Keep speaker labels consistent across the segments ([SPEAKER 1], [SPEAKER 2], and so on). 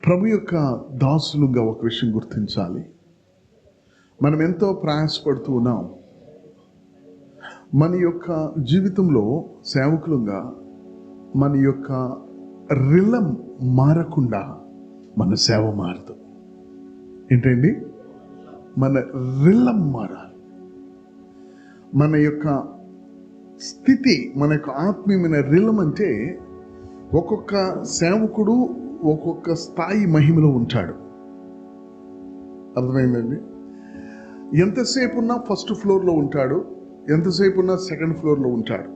[SPEAKER 1] ప్రభు యొక్క దాసులుగా ఒక విషయం గుర్తించాలి. మనం ఎంతో ప్రయాసపడుతూ ఉన్నాం. మన యొక్క జీవితంలో సేవకులుగా మన యొక్క రిలం మారకుండా మన సేవ మారదు. ఏంటండి? మన రిలం మారాలి. మన యొక్క స్థితి, మన యొక్క ఆత్మీయమైన రిలం అంటే ఒక్కొక్క సేవకుడు ఒక్కొక్క స్థాయి మహిమలో ఉంటాడు. అర్థమైందండి? ఎంతసేపు ఉన్నా ఫస్ట్ ఫ్లోర్లో ఉంటాడు, ఎంతసేపు ఉన్నా సెకండ్ ఫ్లోర్లో ఉంటాడు.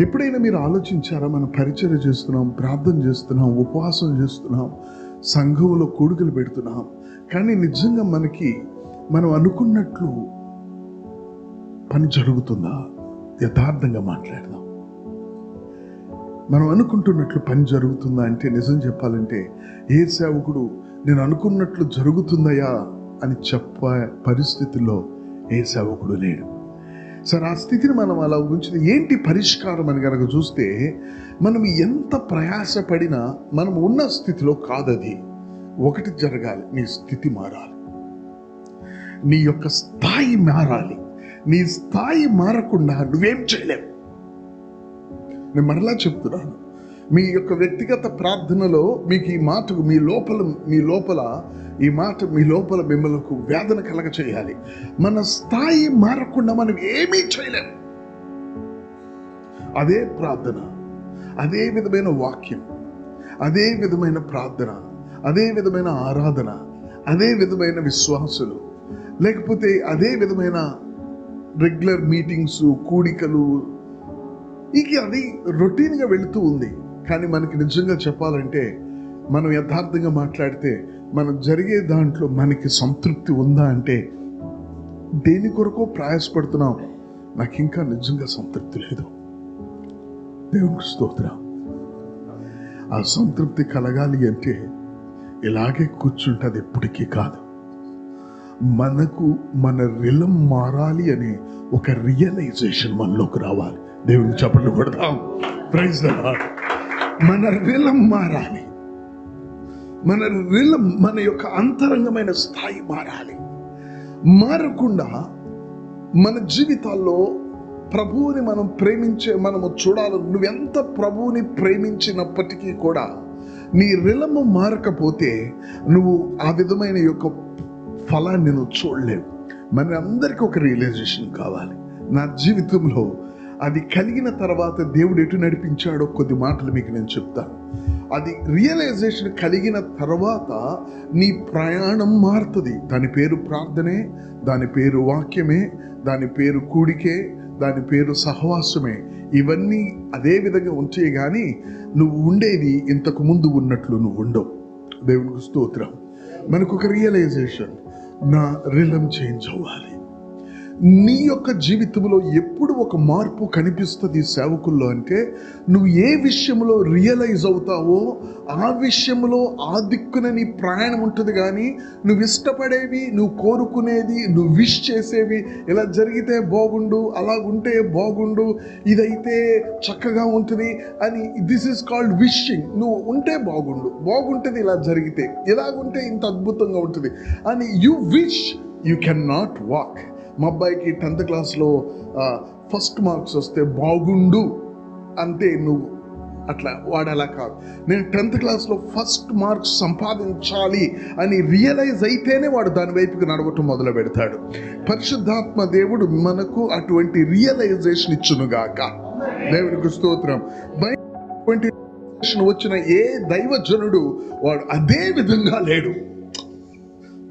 [SPEAKER 1] ఎప్పుడైనా మీరు ఆలోచించారా? మనం పరిచర్య చేస్తున్నాం, ప్రార్థన చేస్తున్నాం, ఉపవాసం చేస్తున్నాం, సంఘంలో కూడుకలు పెడుతున్నాం, కానీ నిజంగా మనం అనుకున్నట్లు పని జరుగుతుందా? యథార్థంగా మాట్లాడదాం. మనం అనుకుంటున్నట్లు పని జరుగుతుందా అంటే, నిజం చెప్పాలంటే ఏ సేవకుడు నేను అనుకున్నట్లు జరుగుతుందయా అని చెప్పే పరిస్థితుల్లో ఏ సేవకుడు లేడు. సరే, ఆ స్థితిని మనం అలా ఉంచితే ఏంటి పరిష్కారం అని కనుక చూస్తే, మనం ఎంత ప్రయాసపడినా మనం ఉన్న స్థితిలో కాదది. ఒకటి జరగాలి, నీ స్థితి మారాలి, నీ యొక్క స్థాయి మారాలి. నీ స్థాయి మారకుండా నువ్వేం చేయలేవు. నేను మరలా చెప్తున్నాను, మీ యొక్క వ్యక్తిగత ప్రార్థనలో మీకు ఈ మాటకు మీ లోపల ఈ మాట మిమ్మల్ని వేదన కలగ చేయాలి. మన స్థాయి మారకుండా మనం ఏమీ చేయలేం. అదే ప్రార్థన, అదే విధమైన వాక్యం, అదే విధమైన ప్రార్థన, అదే విధమైన ఆరాధన, అదే విధమైన విశ్వాసులు, లేకపోతే అదే విధమైన రెగ్యులర్ మీటింగ్స్, కూడికలు, ఇక అది రొటీన్గా వెళుతూ ఉంది. కానీ మనకి నిజంగా చెప్పాలంటే, మనం యథార్థంగా మాట్లాడితే మనం జరిగే దాంట్లో మనకి సంతృప్తి ఉందా అంటే, దేని కొరకో ప్రయాసపడుతున్నాం, నాకు ఇంకా నిజంగా సంతృప్తి లేదు. దేవునికి స్తోత్రం. ఆ సంతృప్తి కలగాలి అంటే ఇలాగే కూర్చుంటుంది ఎప్పటికీ కాదు. మన రిలం మారాలి అనే ఒక రియలైజేషన్ మనలోకి రావాలి. దేవుని చప్పట్లు కొడదాం. Praise the Lord. మన రిలం మారాలి. మన యొక్క అంతరంగమైన స్థాయి మారాలి. మారకుండా మన జీవితాల్లో ప్రభువుని మనము చూడాలి. నువ్వెంత ప్రభువుని ప్రేమించినప్పటికీ కూడా నీ రిలము మారకపోతే నువ్వు ఆ విధమైన యొక్క ఫలాన్ని నువ్వు చూడలేవు. మన అందరికీ ఒక రియలైజేషన్ కావాలి. నా జీవితంలో అది కలిగిన తర్వాత దేవుడు ఎటు నడిపించాడో కొద్ది మాటలు మీకు నేను చెప్తాను. అది రియలైజేషన్ కలిగిన తర్వాత నీ ప్రయాణం మారుతుంది. దాని పేరు ప్రార్థనే, దాని పేరు వాక్యమే, దాని పేరు కూడికే, దాని పేరు సహవాసమే. ఇవన్నీ అదే విధంగా ఉంటే కానీ నువ్వు ఉండేది ఇంతకు ముందు ఉన్నట్లు నువ్వు ఉండవు. దేవునికి స్తోత్రం. మనకు ఒక రియలైజేషన్, నా రిలం చేంజ్ అవ్వాలి. నీ యొక్క జీవితంలో ఎప్పుడు ఒక మార్పు కనిపిస్తుంది సేవకుల్లో అంటే, నువ్వు ఏ విషయంలో రియలైజ్ అవుతావో ఆ విషయంలో ఆ దిక్కున నీ ప్రయాణం ఉంటుంది. కానీ నువ్వు ఇష్టపడేవి, నువ్వు కోరుకునేది, నువ్వు విష్ చేసేవి, ఇలా జరిగితే బాగుండు, అలాగుంటే బాగుండు, ఇదైతే చక్కగా ఉంటుంది అని, దిస్ ఈజ్ కాల్డ్ విషింగ్. నువ్వు ఉంటే బాగుంటుంది, ఇలా జరిగితే ఇలాగుంటే ఇంత అద్భుతంగా ఉంటుంది అని you wish. You can not walk. మా అబ్బాయికి 10th క్లాస్లో ఫస్ట్ మార్క్స్ వస్తే బాగుండు అంటే నువ్వు అట్లా, వాడు అలా కాదు. నేను 10th క్లాస్లో ఫస్ట్ మార్క్స్ సంపాదించాలి అని రియలైజ్ అయితేనే వాడు దాని వైపుకి నడవటం మొదలు పెడతాడు. పరిశుద్ధాత్మ దేవుడు మనకు అటువంటి రియలైజేషన్ ఇచ్చునుగాక. దేవునికి స్తోత్రం. వచ్చిన ఏ దైవజనుడు వాడు అదే విధంగా లేడు.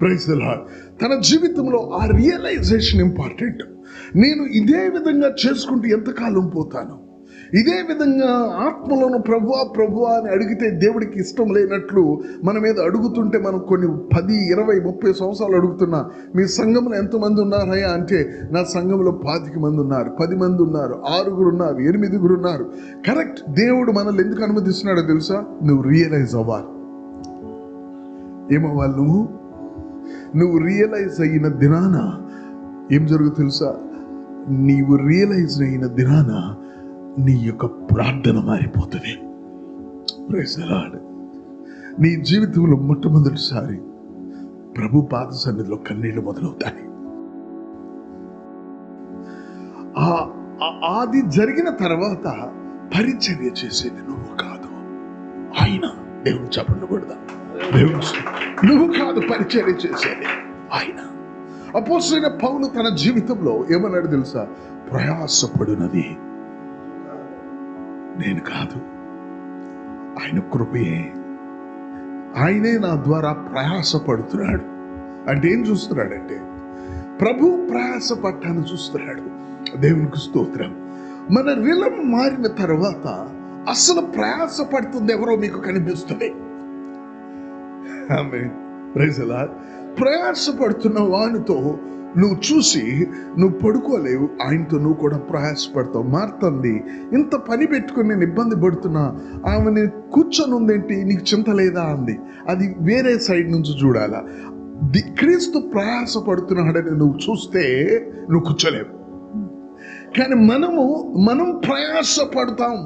[SPEAKER 1] Praise the Lord. తన జీవితంలో ఆ రియలైజేషన్ ఇంపార్టెంట్. నేను ఇదే విధంగా చేసుకుంటూ ఎంతకాలం పోతాను? ఇదే విధంగా ఆత్మలోను ప్రభువా అని అడిగితే దేవుడికి ఇష్టం లేనట్లు మన మీద అడుగుతుంటే, మనం కొన్ని 10, 20, 30 సంవత్సరాలు అడుగుతున్నా, మీ సంఘంలో ఎంతమంది ఉన్నారయ్యా అంటే, నా సంఘంలో 25 మంది ఉన్నారు, 10 మంది ఉన్నారు, 6 ఉన్నారు, 8 ఉన్నారు. కరెక్ట్. దేవుడు మనల్ని ఎందుకు అనుమతిస్తున్నాడో తెలుసా? నువ్వు రియలైజ్ అవ్వాలి. ఏమవ్వాలి? నువ్వు రియలైజ్ అయిన దినాన ఏం జరుగుతుంది తెలుసా? నీవు రియలైజ్ అయిన దినాన నీ యొక్క ప్రార్థన మారిపోతుంది. Praise the Lord. నీ జీవితంలో మొట్టమొదటిసారి ప్రభు పాద సన్నిధిలో కన్నీళ్లు మొదలవుతాయి. అది జరిగిన తర్వాత పరిచర్య చేసేది నువ్వు కాదు, ఆయన. దేవుడు చెప్పకూడదా? దేవుడు, నువ్వు కాదు పరిచర్య చేసేది, ఆయన. అపోస్తలుడైన పౌలు తన జీవితంలో ఏమన్నాడు తెలుసా? ప్రయాసపడినది నేను కాదు, ఆయన కృపయే. ఆయనే నా ద్వారా ప్రయాసపడుతున్నాడు. అంటే ఏం చూస్తున్నాడంటే ప్రభు ప్రయాసపడ్డాను చూస్తున్నాడు. దేవునికి స్తోత్రం. మన రిలం మారిన తర్వాత అసలు ప్రయాసపడుతుంది ఎవరో మీకు కనిపిస్తుంది. ఆమేన్. Praise the Lord. ప్రయాసపడుతున్న వానితో నువ్వు చూసి నువ్వు పడుకోలేవు, ఆయనతో నువ్వు కూడా ప్రయాసపడతావు. మారుతుంది. ఇంత పని పెట్టుకుని నేను ఇబ్బంది పడుతున్నా, ఆమెని కూర్చొని ఉందేంటి, నీకు చింత లేదా అంది. అది వేరే సైడ్ నుంచి చూడాలా. క్రీస్తు ప్రయాసపడుతున్నాడని నువ్వు చూస్తే నువ్వు కూర్చోలేవు. కానీ మనం ప్రయాసపడతాం.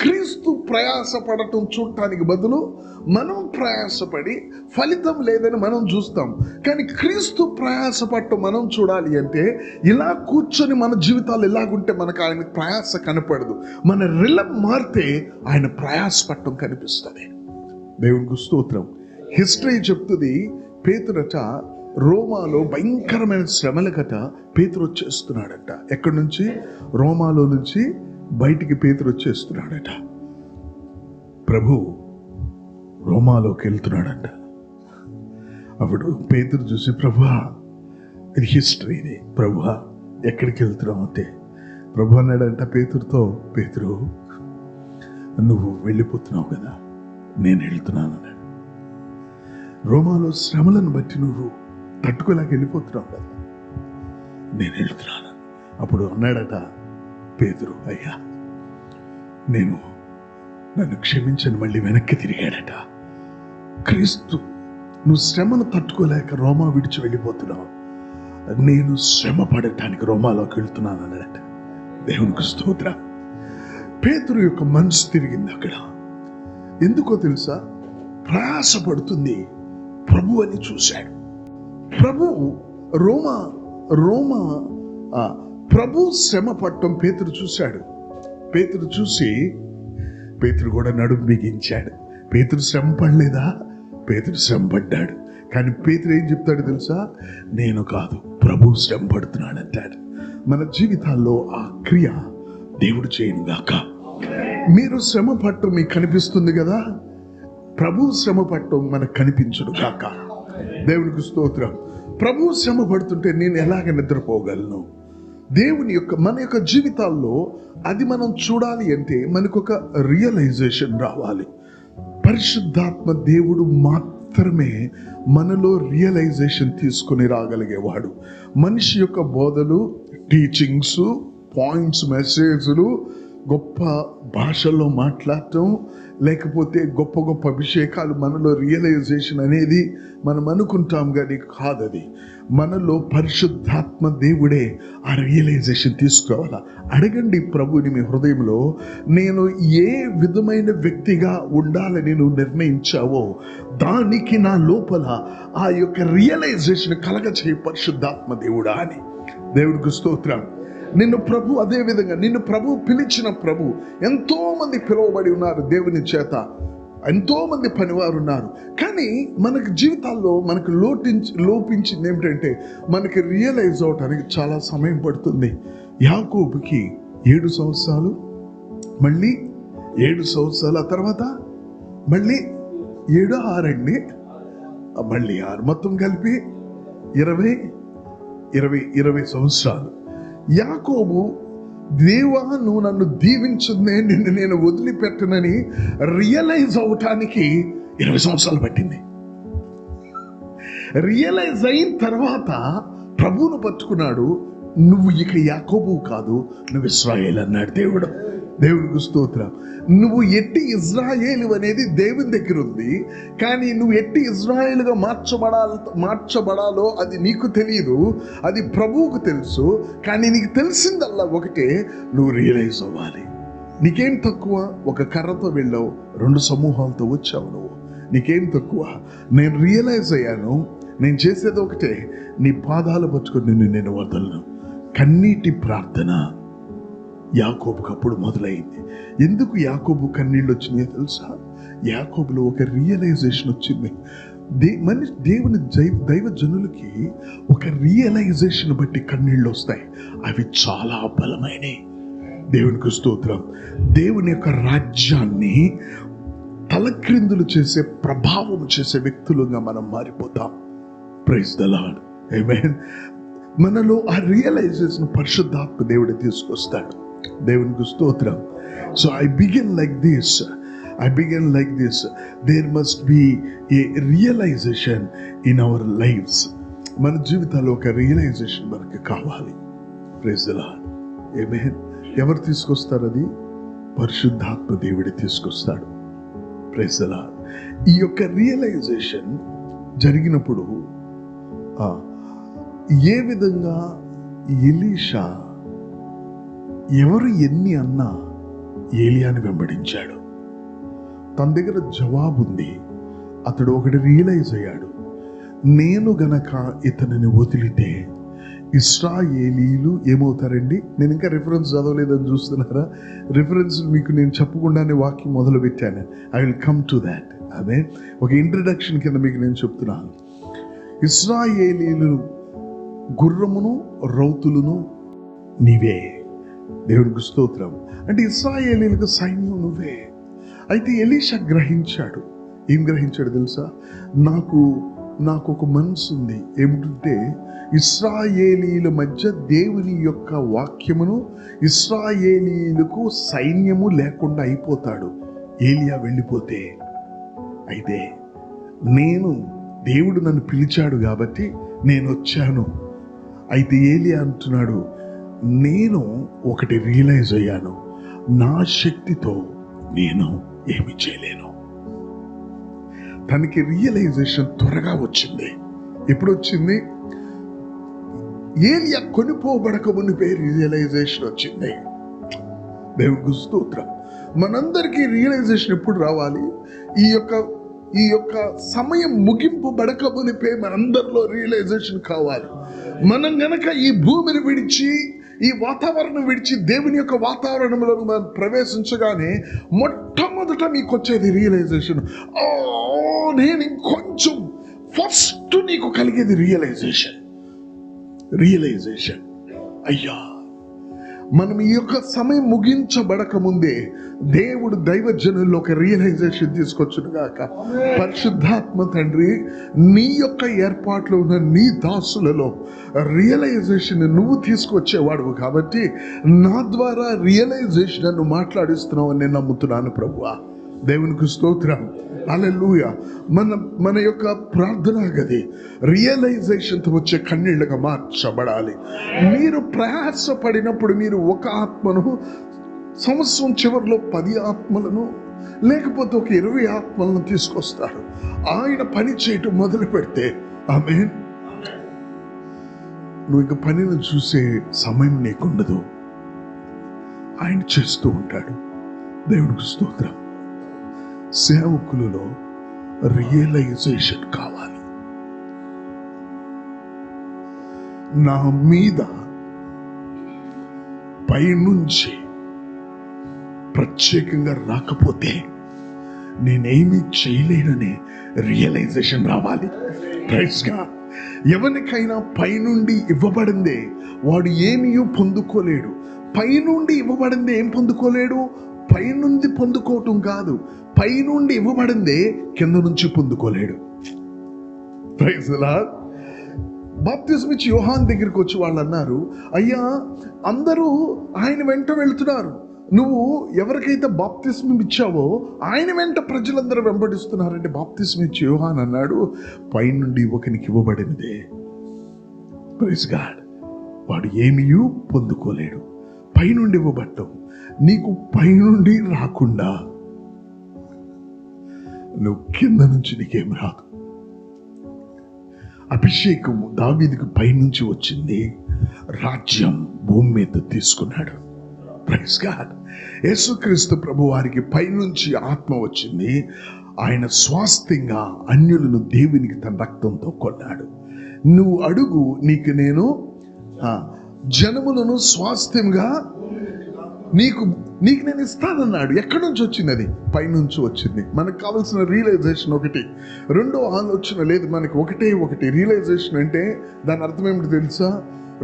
[SPEAKER 1] క్రీస్తు ప్రయాసపడటం చూడటానికి బదులు మనం ప్రయాసపడి ఫలితం లేదని మనం చూస్తాం. కానీ క్రీస్తు ప్రయాసపడటం మనం చూడాలి అంటే ఇలా కూర్చొని మన జీవితాలు ఎలాగుంటే మనకు ఆయన ప్రయాస కనపడదు. మన రిలం మారితే ఆయన ప్రయాసపడటం కనిపిస్తుంది. దేవునికి స్తోత్రం. హిస్టరీ చెప్తుంది, పేతురట రోమాలో భయంకరమైన శ్రమలకట పేతురు వచ్చేస్తున్నాడట. ఎక్కడి నుంచి? రోమాలో నుంచి బయటికి పేతురు వచ్చేస్తున్నాడట. ప్రభు రోమాలోకి వెళ్తున్నాడంట. అప్పుడు పేతురు చూసి, ప్రభువా, ఇది హిస్టరీ, ఇది ప్రభువా ఎక్కడికి వెళ్తున్నావు అంటే ప్రభు అన్నాడంట పేతురుతో, పేతురు నువ్వు వెళ్ళిపోతున్నావు కదా, నేను వెళ్తున్నాను అన్నాడు. రోమాలో శ్రమలను బట్టి నువ్వు తట్టుకోలేక వెళ్ళిపోతున్నావు కదా, నేను వెళ్తున్నాను. అప్పుడు అన్నాడట పేతురు, అయ్యా నన్ను క్షమించని మళ్ళీ వెనక్కి తిరిగాడట. క్రీస్తు, నువ్వు శ్రమను తట్టుకోలేక రోమా విడిచి వెళ్ళిపోతున్నావు, నేను శ్రమ పడటానికి రోమాలోకి వెళ్తున్నాను అన్నాడట. దేవునికి స్తోత్రం. పేతురు యొక్క మనసు తిరిగింది అక్కడ. ఎందుకో తెలుసా? ప్రయాసపడుతుంది ప్రభు అని చూశాడు. ప్రభు శ్రమ పట్టం పేతురు చూశాడు. పేతురు చూసి పేతురు కూడా నడుము బిగించాడు. పేతురు శ్రమ పడలేదా? పేతురు శ్రమ పడ్డాడు. కానీ పేతురు ఏం చెప్తాడు తెలుసా? నేను కాదు, ప్రభు శ్రమ పడుతున్నాడు అంటాడు. మన జీవితాల్లో ఆ క్రియ దేవుడు చేయను గాక. మీరు శ్రమ పట్టం మీకు కనిపిస్తుంది కదా, ప్రభు శ్రమ పట్టం మనకు కనిపించడు గాక. దేవునికి స్తోత్రం. ప్రభు శ్రమ పడుతుంటే నేను ఎలాగ నిద్రపోగలను? మన యొక్క జీవితాల్లో అది మనం చూడాలి అంటే మనకు ఒక రియలైజేషన్ రావాలి. పరిశుద్ధాత్మ దేవుడు మాత్రమే మనలో రియలైజేషన్ తీసుకుని రాగలిగేవాడు. మనిషి యొక్క బోధలు, టీచింగ్స్, పాయింట్స్, మెసేజ్లు, గొప్ప భాషల్లో మాట్లాడటం, లేకపోతే గొప్ప గొప్ప అభిషేకాలు మనలో రియలైజేషన్ అనేది మనం అనుకుంటాం, కానీ కాదది. మనలో పరిశుద్ధాత్మ దేవుడే ఆ రియలైజేషన్ తీసుకోవాలా. అడగండి ప్రభుని మీ హృదయంలో, నేను ఏ విధమైన వ్యక్తిగా ఉండాలని నువ్వు నిర్ణయించావో దానికి నా లోపల ఆ యొక్క రియలైజేషన్ కలగచేయ పరిశుద్ధాత్మ దేవుడా అని. దేవుడికి స్తోత్రం. నిన్ను ప్రభు పిలిచిన ప్రభు. ఎంతో మంది పిలువబడి ఉన్నారు దేవుని చేత, ఎంతో మంది పనివారు ఉన్నారు. కానీ మనకి జీవితాల్లో మనకు లోపించింది ఏమిటంటే మనకి రియలైజ్ అవటానికి చాలా సమయం పడుతుంది. యాకోబుకి 7 సంవత్సరాలు, మళ్ళీ 7 సంవత్సరాలు, ఆ తర్వాత మళ్ళీ 7, 6 అండి, మళ్ళీ 6, మొత్తం కలిపి 20 సంవత్సరాలు. యాకోబు, దేవా నువ్వు నన్ను దీవించునే, నిన్ను నేను వదిలిపెట్టనని రియలైజ్ అవటానికి 20 సంవత్సరాలు పట్టింది. రియలైజ్ అయిన తర్వాత ప్రభువును పట్టుకున్నాడు. నువ్వు ఇక యాకోబు కాదు, నువ్వు ఇశ్రాయేలు అన్నాడు దేవుడు. దేవునికి స్తోత్రం. నువ్వు ఎట్టి ఇజ్రాయేలు అనేది దేవుని దగ్గర ఉంది, కానీ నువ్వు ఎట్టి ఇజ్రాయేలుగా మార్చబడాలో అది నీకు తెలియదు, అది ప్రభువుకు తెలుసు. కానీ నీకు తెలిసిందల్లా ఒకటే, నువ్వు రియలైజ్ అవ్వాలి. నీకేం తక్కువ? ఒక కర్రతో వెళ్ళావు, 2 సమూహాలతో వచ్చావు. నీకేం తక్కువ? నేను రియలైజ్ అయ్యాను, నేను చేసేది ఒకటే, నీ పాదాలు పట్టుకొని నేను వదలను. కన్నీటి ప్రార్థన యాకోబుకు అప్పుడు మొదలైంది. ఎందుకు యాకోబు కన్నీళ్ళు వచ్చినాయో తెలుసా? యాకోబులో ఒక రియలైజేషన్ వచ్చింది. దేవుని దైవ జనులకి ఒక రియలైజేషన్ బట్టి కన్నీళ్ళు వస్తాయి. అవి చాలా బలమైనవి. దేవునికి స్తోత్రం. దేవుని యొక్క రాజ్యాన్ని తలక్రిందులు చేసే, ప్రభావం చేసే వ్యక్తులుగా మనం మారిపోతాం. Praise the Lord. ఆమేన్. మనలో ఆ రియలైజేషన్ పరిశుద్ధాత్మ దేవుడు తీసుకొస్తాడు. దేవునికి స్తోత్రం. So I begin like this. There must be a realization in our lives. మన జీవితాల్లో ఒక రియలైజేషన్ మనకి కావాలి. Praise the Lord. ఆమేన్. ఎవరు తీసుకొస్తారు? అది పరిశుద్ధాత్మ దేవుడే తీసుకొస్తాడు. Praise the Lord. ఈ యొక్క రియలైజేషన్ జరిగినప్పుడు ఏ విధంగా ఎలీషా ఎవరు ఎన్ని అన్నా ఏలియాని వెంబడించాడు. తన దగ్గర జవాబు ఉంది. అతడు ఒకటి రియలైజ్ అయ్యాడు, నేను గనక ఇతనిని వదిలితే ఇశ్రాయేలీలు ఏమవుతారండి? నేను ఇంకా రిఫరెన్స్ చదవలేదని చూస్తున్నారా? రిఫరెన్స్ మీకు నేను చెప్పకుండానే వాక్యం మొదలు పెట్టాను. I will come to that. అదే ఒక ఇంట్రడక్షన్ కింద మీకు నేను చెప్తున్నాను. ఇశ్రాయేలీలు గుర్రమును రౌతులను నీవే. దేవునికి స్తోత్రం. అంటే ఇశ్రాయేలీలకు సైన్యం నువ్వే. అయితే ఎలీషా గ్రహించాడు. ఏం గ్రహించాడు తెలుసా? నాకు ఒక మనసు ఉంది. ఏమిటంటే ఇశ్రాయేలీల మధ్య దేవుని యొక్క వాక్యమును, ఇశ్రాయేలీలకు సైన్యము లేకుండా అయిపోతాడు ఏలియా వెళ్ళిపోతే. అయితే దేవుడు నన్ను పిలిచాడు కాబట్టి నేను వచ్చాను. అయితే ఏలియా అంటున్నాడు, నేను ఒకటి రియలైజ్ అయ్యాను, నా శక్తితో నేను ఏమి చేయలేను. తనకి రియలైజేషన్ త్వరగా వచ్చింది. ఎప్పుడు వచ్చింది? ఏలియా కొనిపోబడక మునిపే రియలైజేషన్ వచ్చింది. దేవునికి స్తోత్రం. మనందరికీ రియలైజేషన్ ఎప్పుడు రావాలి? ఈ యొక్క సమయం ముగింపబడక మునిపే మనందరిలో రియలైజేషన్ కావాలి. మనం గనక ఈ భూమిని విడిచి, ఈ వాతావరణం విడిచి దేవుని యొక్క వాతావరణంలో మనం ప్రవేశించగానే మొట్టమొదట మీకు వచ్చేది రియలైజేషన్. నేను ఇంకొంచెం, ఫస్ట్ నీకు కలిగేది రియలైజేషన్. అయ్యా, మనం ఈ యొక్క సమయం ముగించబడక ముందే దేవుడు దైవజనుల్లో ఒక రియలైజేషన్ తీసుకొచ్చును గాక. పరిశుద్ధాత్మ తండ్రి, నీ యొక్క ఏర్పాట్లో ఉన్న నీ దాసులలో రియలైజేషన్ నువ్వు తీసుకొచ్చేవాడు కాబట్టి నా ద్వారా రియలైజేషన్ నన్ను మాట్లాడిస్తున్నావు అని నేను నమ్ముతున్నాను ప్రభువా. దేవునికి స్తోత్రం. హల్లెలూయా. మన యొక్క ప్రార్థనా గది రియలైజేషన్తో వచ్చే కన్నీళ్ళగా మార్చబడాలి. మీరు ప్రయాసపడినప్పుడు మీరు ఒక ఆత్మను, సంవత్సరం చివరిలో 10 ఆత్మలను, లేకపోతే ఒక 20 ఆత్మలను తీసుకొస్తారు. ఆయన పని చేయటం మొదలు పెడితే ఆమేన్, నువ్వు ఇక పనిని చూసే సమయం నీకుండదు. ఆయన చేస్తూ ఉంటాడు. దేవునికి స్తోత్రం. సేవకులలో రియలైజేషన్ కావాలి. నా మీద పైనుంచి ప్రత్యేకంగా రాకపోతే నేనేమీ చేయలేననే రియలైజేషన్ రావాలి. Praise God. ఎవరికైనా పైనుండి ఇవ్వబడిందే వాడు ఏమీ పొందుకోలేడు. పైనుండి ఇవ్వబడిందే ఏం పొందుకోలేడు? పైనుండి పొందుకోవటం కాదు, పైనుండి ఇవ్వబడిందే కింద నుంచి పొందుకోలేడు. Praise the lord. బాప్తిజం ఇచ్చి యోహాన్ దగ్గరికి వచ్చి వాళ్ళు అన్నారు, అయ్యా అందరూ ఆయన వెంట వెళ్తున్నారు, నువ్వు ఎవరికైతే బాప్తిజం ఇచ్చావో ఆయన వెంట ప్రజలందరూ వెంబడిస్తున్నారంటే బాప్తిజం ఇచ్చి యోహాన్ అన్నాడు, పైనుండి ఒకనికి ఇవ్వబడినదే. Praise God. వాడు ఏమీ పొందుకోలేడు. పైనుండి ఇవ్వబట్టం. నీకు పైనుండి రాకుండా నువ్వు కింద నుంచి నీకేం రాదు. అభిషేకము దావీదుకు పైనుంచి వచ్చింది, రాజ్యం భూమి మీద తీసుకున్నాడు. Praise God. యేసుక్రీస్తు ప్రభు వారికి పైనుంచి ఆత్మ వచ్చింది, ఆయన స్వాస్థ్యంగా అన్యులను దేవునికి తన రక్తంతో కొన్నాడు. నువ్వు అడుగు, నీకు నేను జనములను స్వాస్థ్యంగా నీకు నేను ఇస్తానన్నాడు. ఎక్కడి నుంచి వచ్చింది? అది పైనుంచి వచ్చింది. మనకు కావాల్సిన రియలైజేషన్ ఒకటి, రెండో ఆలోచన లేదు. మనకి ఒకటి రియలైజేషన్ అంటే దాని అర్థం ఏమిటి తెలుసా?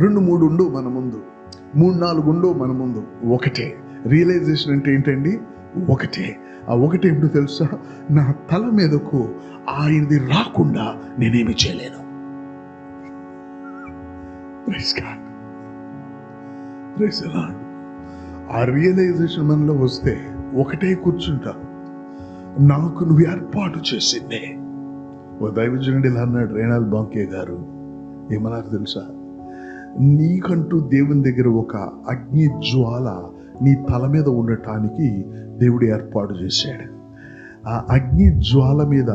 [SPEAKER 1] 2-3 ఉండవు మన ముందు, 3-4 ఉండవు మన ముందు. ఒకటే రియలైజేషన్ అంటే ఏంటండి? ఒకటే. ఆ ఒకటి ఏమిటో తెలుసా? నా తల మీదకు ఆయనది రాకుండా నేనేమి చేయలేను. Praise God, praise the Lord. ఆ రియలైజేషన్ మనలో వస్తే ఒకటే కూర్చుంటా, నాకు నువ్వు ఏర్పాటు చేసిందే. ఓ దైవజనుడు ఇలా అన్నాడు, రేనాల్ బాంకే గారు. ఏమన్నారు తెలుసా? నీకంటూ దేవుని దగ్గర ఒక అగ్ని జ్వాల నీ తల మీద ఉండటానికి దేవుడు ఏర్పాటు చేశాడు. ఆ అగ్ని జ్వాల మీద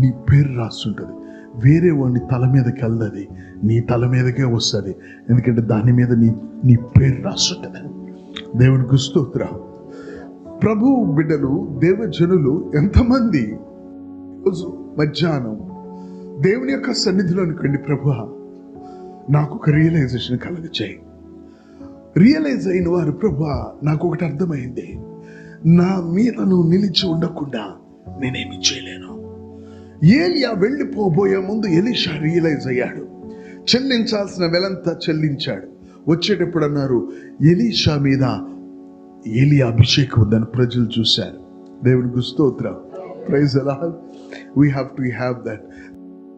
[SPEAKER 1] నీ పేరు రాస్తుంటుంది. వేరే వాడిని తల మీదకి వెళ్ళదు, నీ తల మీదకే వస్తుంది. ఎందుకంటే దాని మీద నీ పేరు రాస్తుంటుంది. దేవునికి స్తోత్రం. ప్రభు బిడ్డలు, దేవజనులు ఎంతమంది రోజు మధ్యాహ్నం దేవుని యొక్క సన్నిధిలోనికి వెళ్ళి, ప్రభువా నాకు ఒక రియలైజేషన్ కలగచేయి. రియలైజ్ అయిన వారు, ప్రభువా నాకు ఒకటి అర్థమైంది, నా మీద నువ్వు నిలిచి ఉండకుండా నేనేమి చేయలేను. ఏలియా వెళ్ళిపోబోయే ముందు ఎలీషా రియలైజ్ అయ్యాడు. చెల్లించాల్సిన వెలంతా చెల్లించాడు. వచ్చేటప్పుడు అన్నారు, ఎలీషా మీద ఏలియా అభిషేకం ఉందని ప్రజలు చూశారు. దేవునికి స్తోత్రం. Praise the Lord. We have that.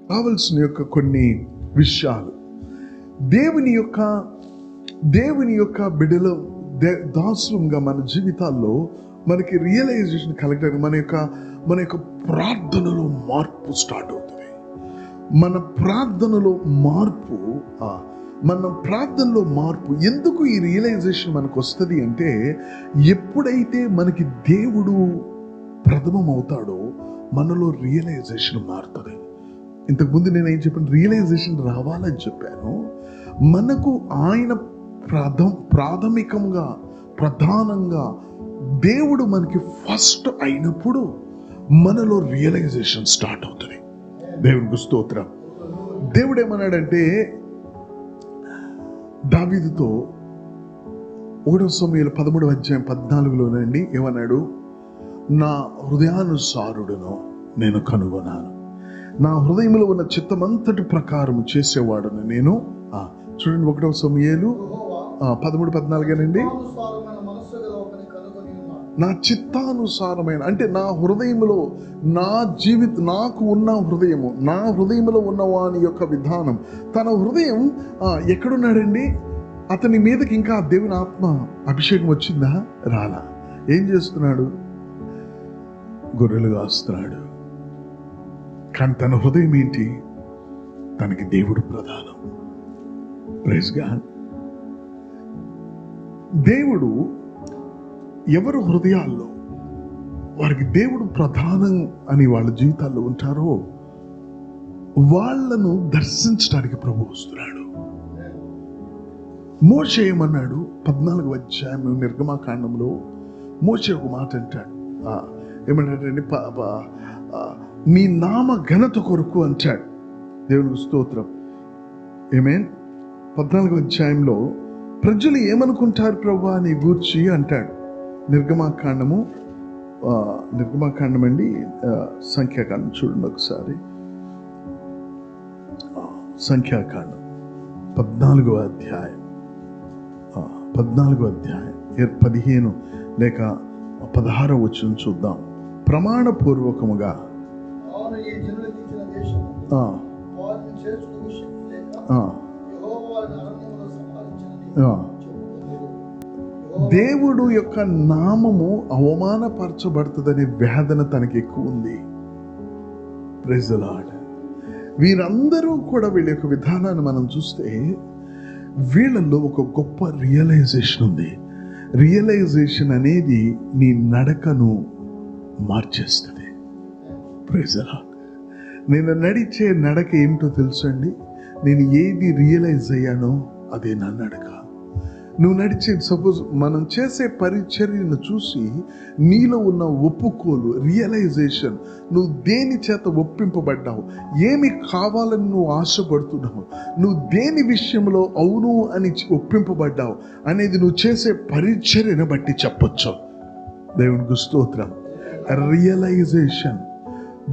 [SPEAKER 1] కావలసిన యొక్క కొన్ని విషయాలు దేవుని యొక్క బిడ్డలో దాసులుగా మన జీవితాల్లో మనకి రియలైజేషన్ కలగడానికి మన యొక్క ప్రార్థనలో మార్పు స్టార్ట్ అవుతుంది. మన ప్రార్థనలో మార్పు ఎందుకు ఈ రియలైజేషన్ మనకు వస్తుంది అంటే, ఎప్పుడైతే మనకి దేవుడు ప్రథమం అవుతాడో మనలో రియలైజేషన్ మారుతుంది. ఇంతకుముందు నేను ఏం చెప్పాను? రియలైజేషన్ రావాలని చెప్పాను. మనకు ఆయన ప్రధానంగా దేవుడు మనకి ఫస్ట్ అయినప్పుడు మనలో రియలైజేషన్ స్టార్ట్ అవుతుంది. దేవునికి స్తోత్రం. దేవుడు ఏమన్నాడంటే దావీదుతో 1 సమూయేలు 13:14 ఏమన్నాడు? నా హృదయానుసారుడును నేను కనుగొన్నాను, నా హృదయంలో ఉన్న చిత్తమంతటి ప్రకారం చేసేవాడును నేను. చూడండి, 1 సమూయేలు 13:14 నా చిత్తానుసారమైన, అంటే నా హృదయంలో నాకు ఉన్న హృదయము, నా హృదయంలో ఉన్న వాని యొక్క విధానం. తన హృదయం ఎక్కడున్నాడండి? అతని మీదకి ఇంకా దేవుని ఆత్మ అభిషేకం వచ్చిందా? రాలా. ఏం చేస్తున్నాడు? గొర్రెలు కాస్తున్నాడు. కానీ తన హృదయం ఏంటి? తనకి దేవుడు ప్రధానం. Praise God. దేవుడు ఎవరు హృదయాల్లో వారికి దేవుడు ప్రధానం అని వాళ్ళ జీవితాల్లో ఉంటారో వాళ్ళను దర్శించడానికి ప్రభు వస్తున్నాడు. మోషే ఏమన్నాడు? 14వ అధ్యాయం నిర్గమాకాండంలో మోషే ఒక మాట అంటాడు. ఏమంటాడంటే, నీ నామ ఘనత కొరకు అంటాడు. దేవునికి స్తోత్రం. ఆమేన్. 14వ అధ్యాయంలో ప్రజలు ఏమనుకుంటారు ప్రభువా నీ గూర్చి అంటాడు. నిర్గమాకాండం అండి, సంఖ్యాకాండం చూడండి ఒకసారి. సంఖ్యాకాండం 14వ అధ్యాయం 15 లేక 16 వచనం చూద్దాం. ప్రమాణపూర్వకముగా దేవుడు యొక్క నామము అవమానపరచబడుతుందనే వేదన తనకి ఎక్కువ ఉంది. Praise the Lord. వీరందరూ కూడా వీళ్ళ యొక్క విధానాన్ని మనం చూస్తే వీళ్ళల్లో ఒక గొప్ప రియలైజేషన్ ఉంది. రియలైజేషన్ అనేది నీ నడకను మార్చేస్తుంది. Praise the Lord. నేను నడిచే నడక ఏమిటో తెలుసండి? నేను ఏది రియలైజ్ అయ్యానో అదే నా నడక. నువ్వు నడిచే సపోజ్ మనం చేసే పరిచర్యను చూసి నీలో ఉన్న ఒప్పుకోలు, రియలైజేషన్, నువ్వు దేని చేత ఒప్పింపబడ్డావు, ఏమి కావాలని నువ్వు ఆశపడుతున్నావు, నువ్వు దేని విషయంలో అవును అని ఒప్పింపబడ్డావు అనేది నువ్వు చేసే పరిచర్యను బట్టి చెప్పొచ్చు. దేవునికి స్తోత్రం. రియలైజేషన్.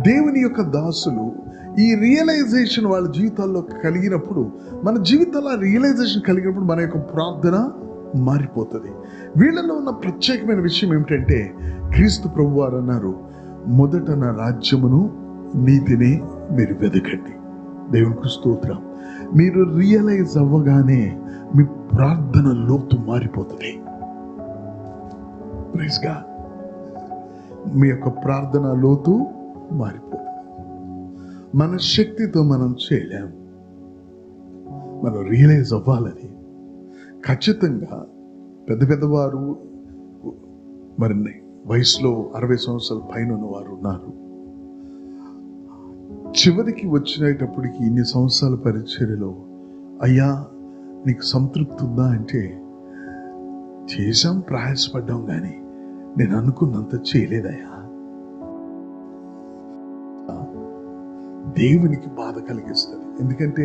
[SPEAKER 1] దేవుని యొక్క దాసులు ఈ రియలైజేషన్ వాళ్ళ జీవితాల్లో కలిగినప్పుడు, మన జీవితాల్లో రియలైజేషన్ కలిగినప్పుడు మన యొక్క ప్రార్థన మారిపోతుంది. వీళ్ళలో ఉన్న ప్రత్యేకమైన విషయం ఏమిటంటే, క్రీస్తు ప్రభువారు అన్నారు, మొదట నా రాజ్యమును నీతిని మీరు వెదకండి. దేవునికి స్తోత్రం. మీరు రియలైజ్ అవ్వగానే మీ ప్రార్థన లోతు మారిపోతుంది. Praise God. మీ యొక్క ప్రార్థన లోతు మారిపోతుంది. మన శక్తితో మనం చేయలేము. మనం రియలైజ్ అవ్వాలని. ఖచ్చితంగా పెద్దవారు, మరి వయసులో 60 సంవత్సరాల పైన ఉన్నవారు ఉన్నారు. చివరికి వచ్చినప్పటికి ఇన్ని సంవత్సరాల పరిచర్యలో, అయ్యా నీకు సంతృప్తి ఉందా అంటే, చేశాం, ప్రయాసపడ్డాం, కానీ నేను అనుకున్నంత చేయలేదయ్యా. దేవునికి బాధ కలిగిస్తుంది. ఎందుకంటే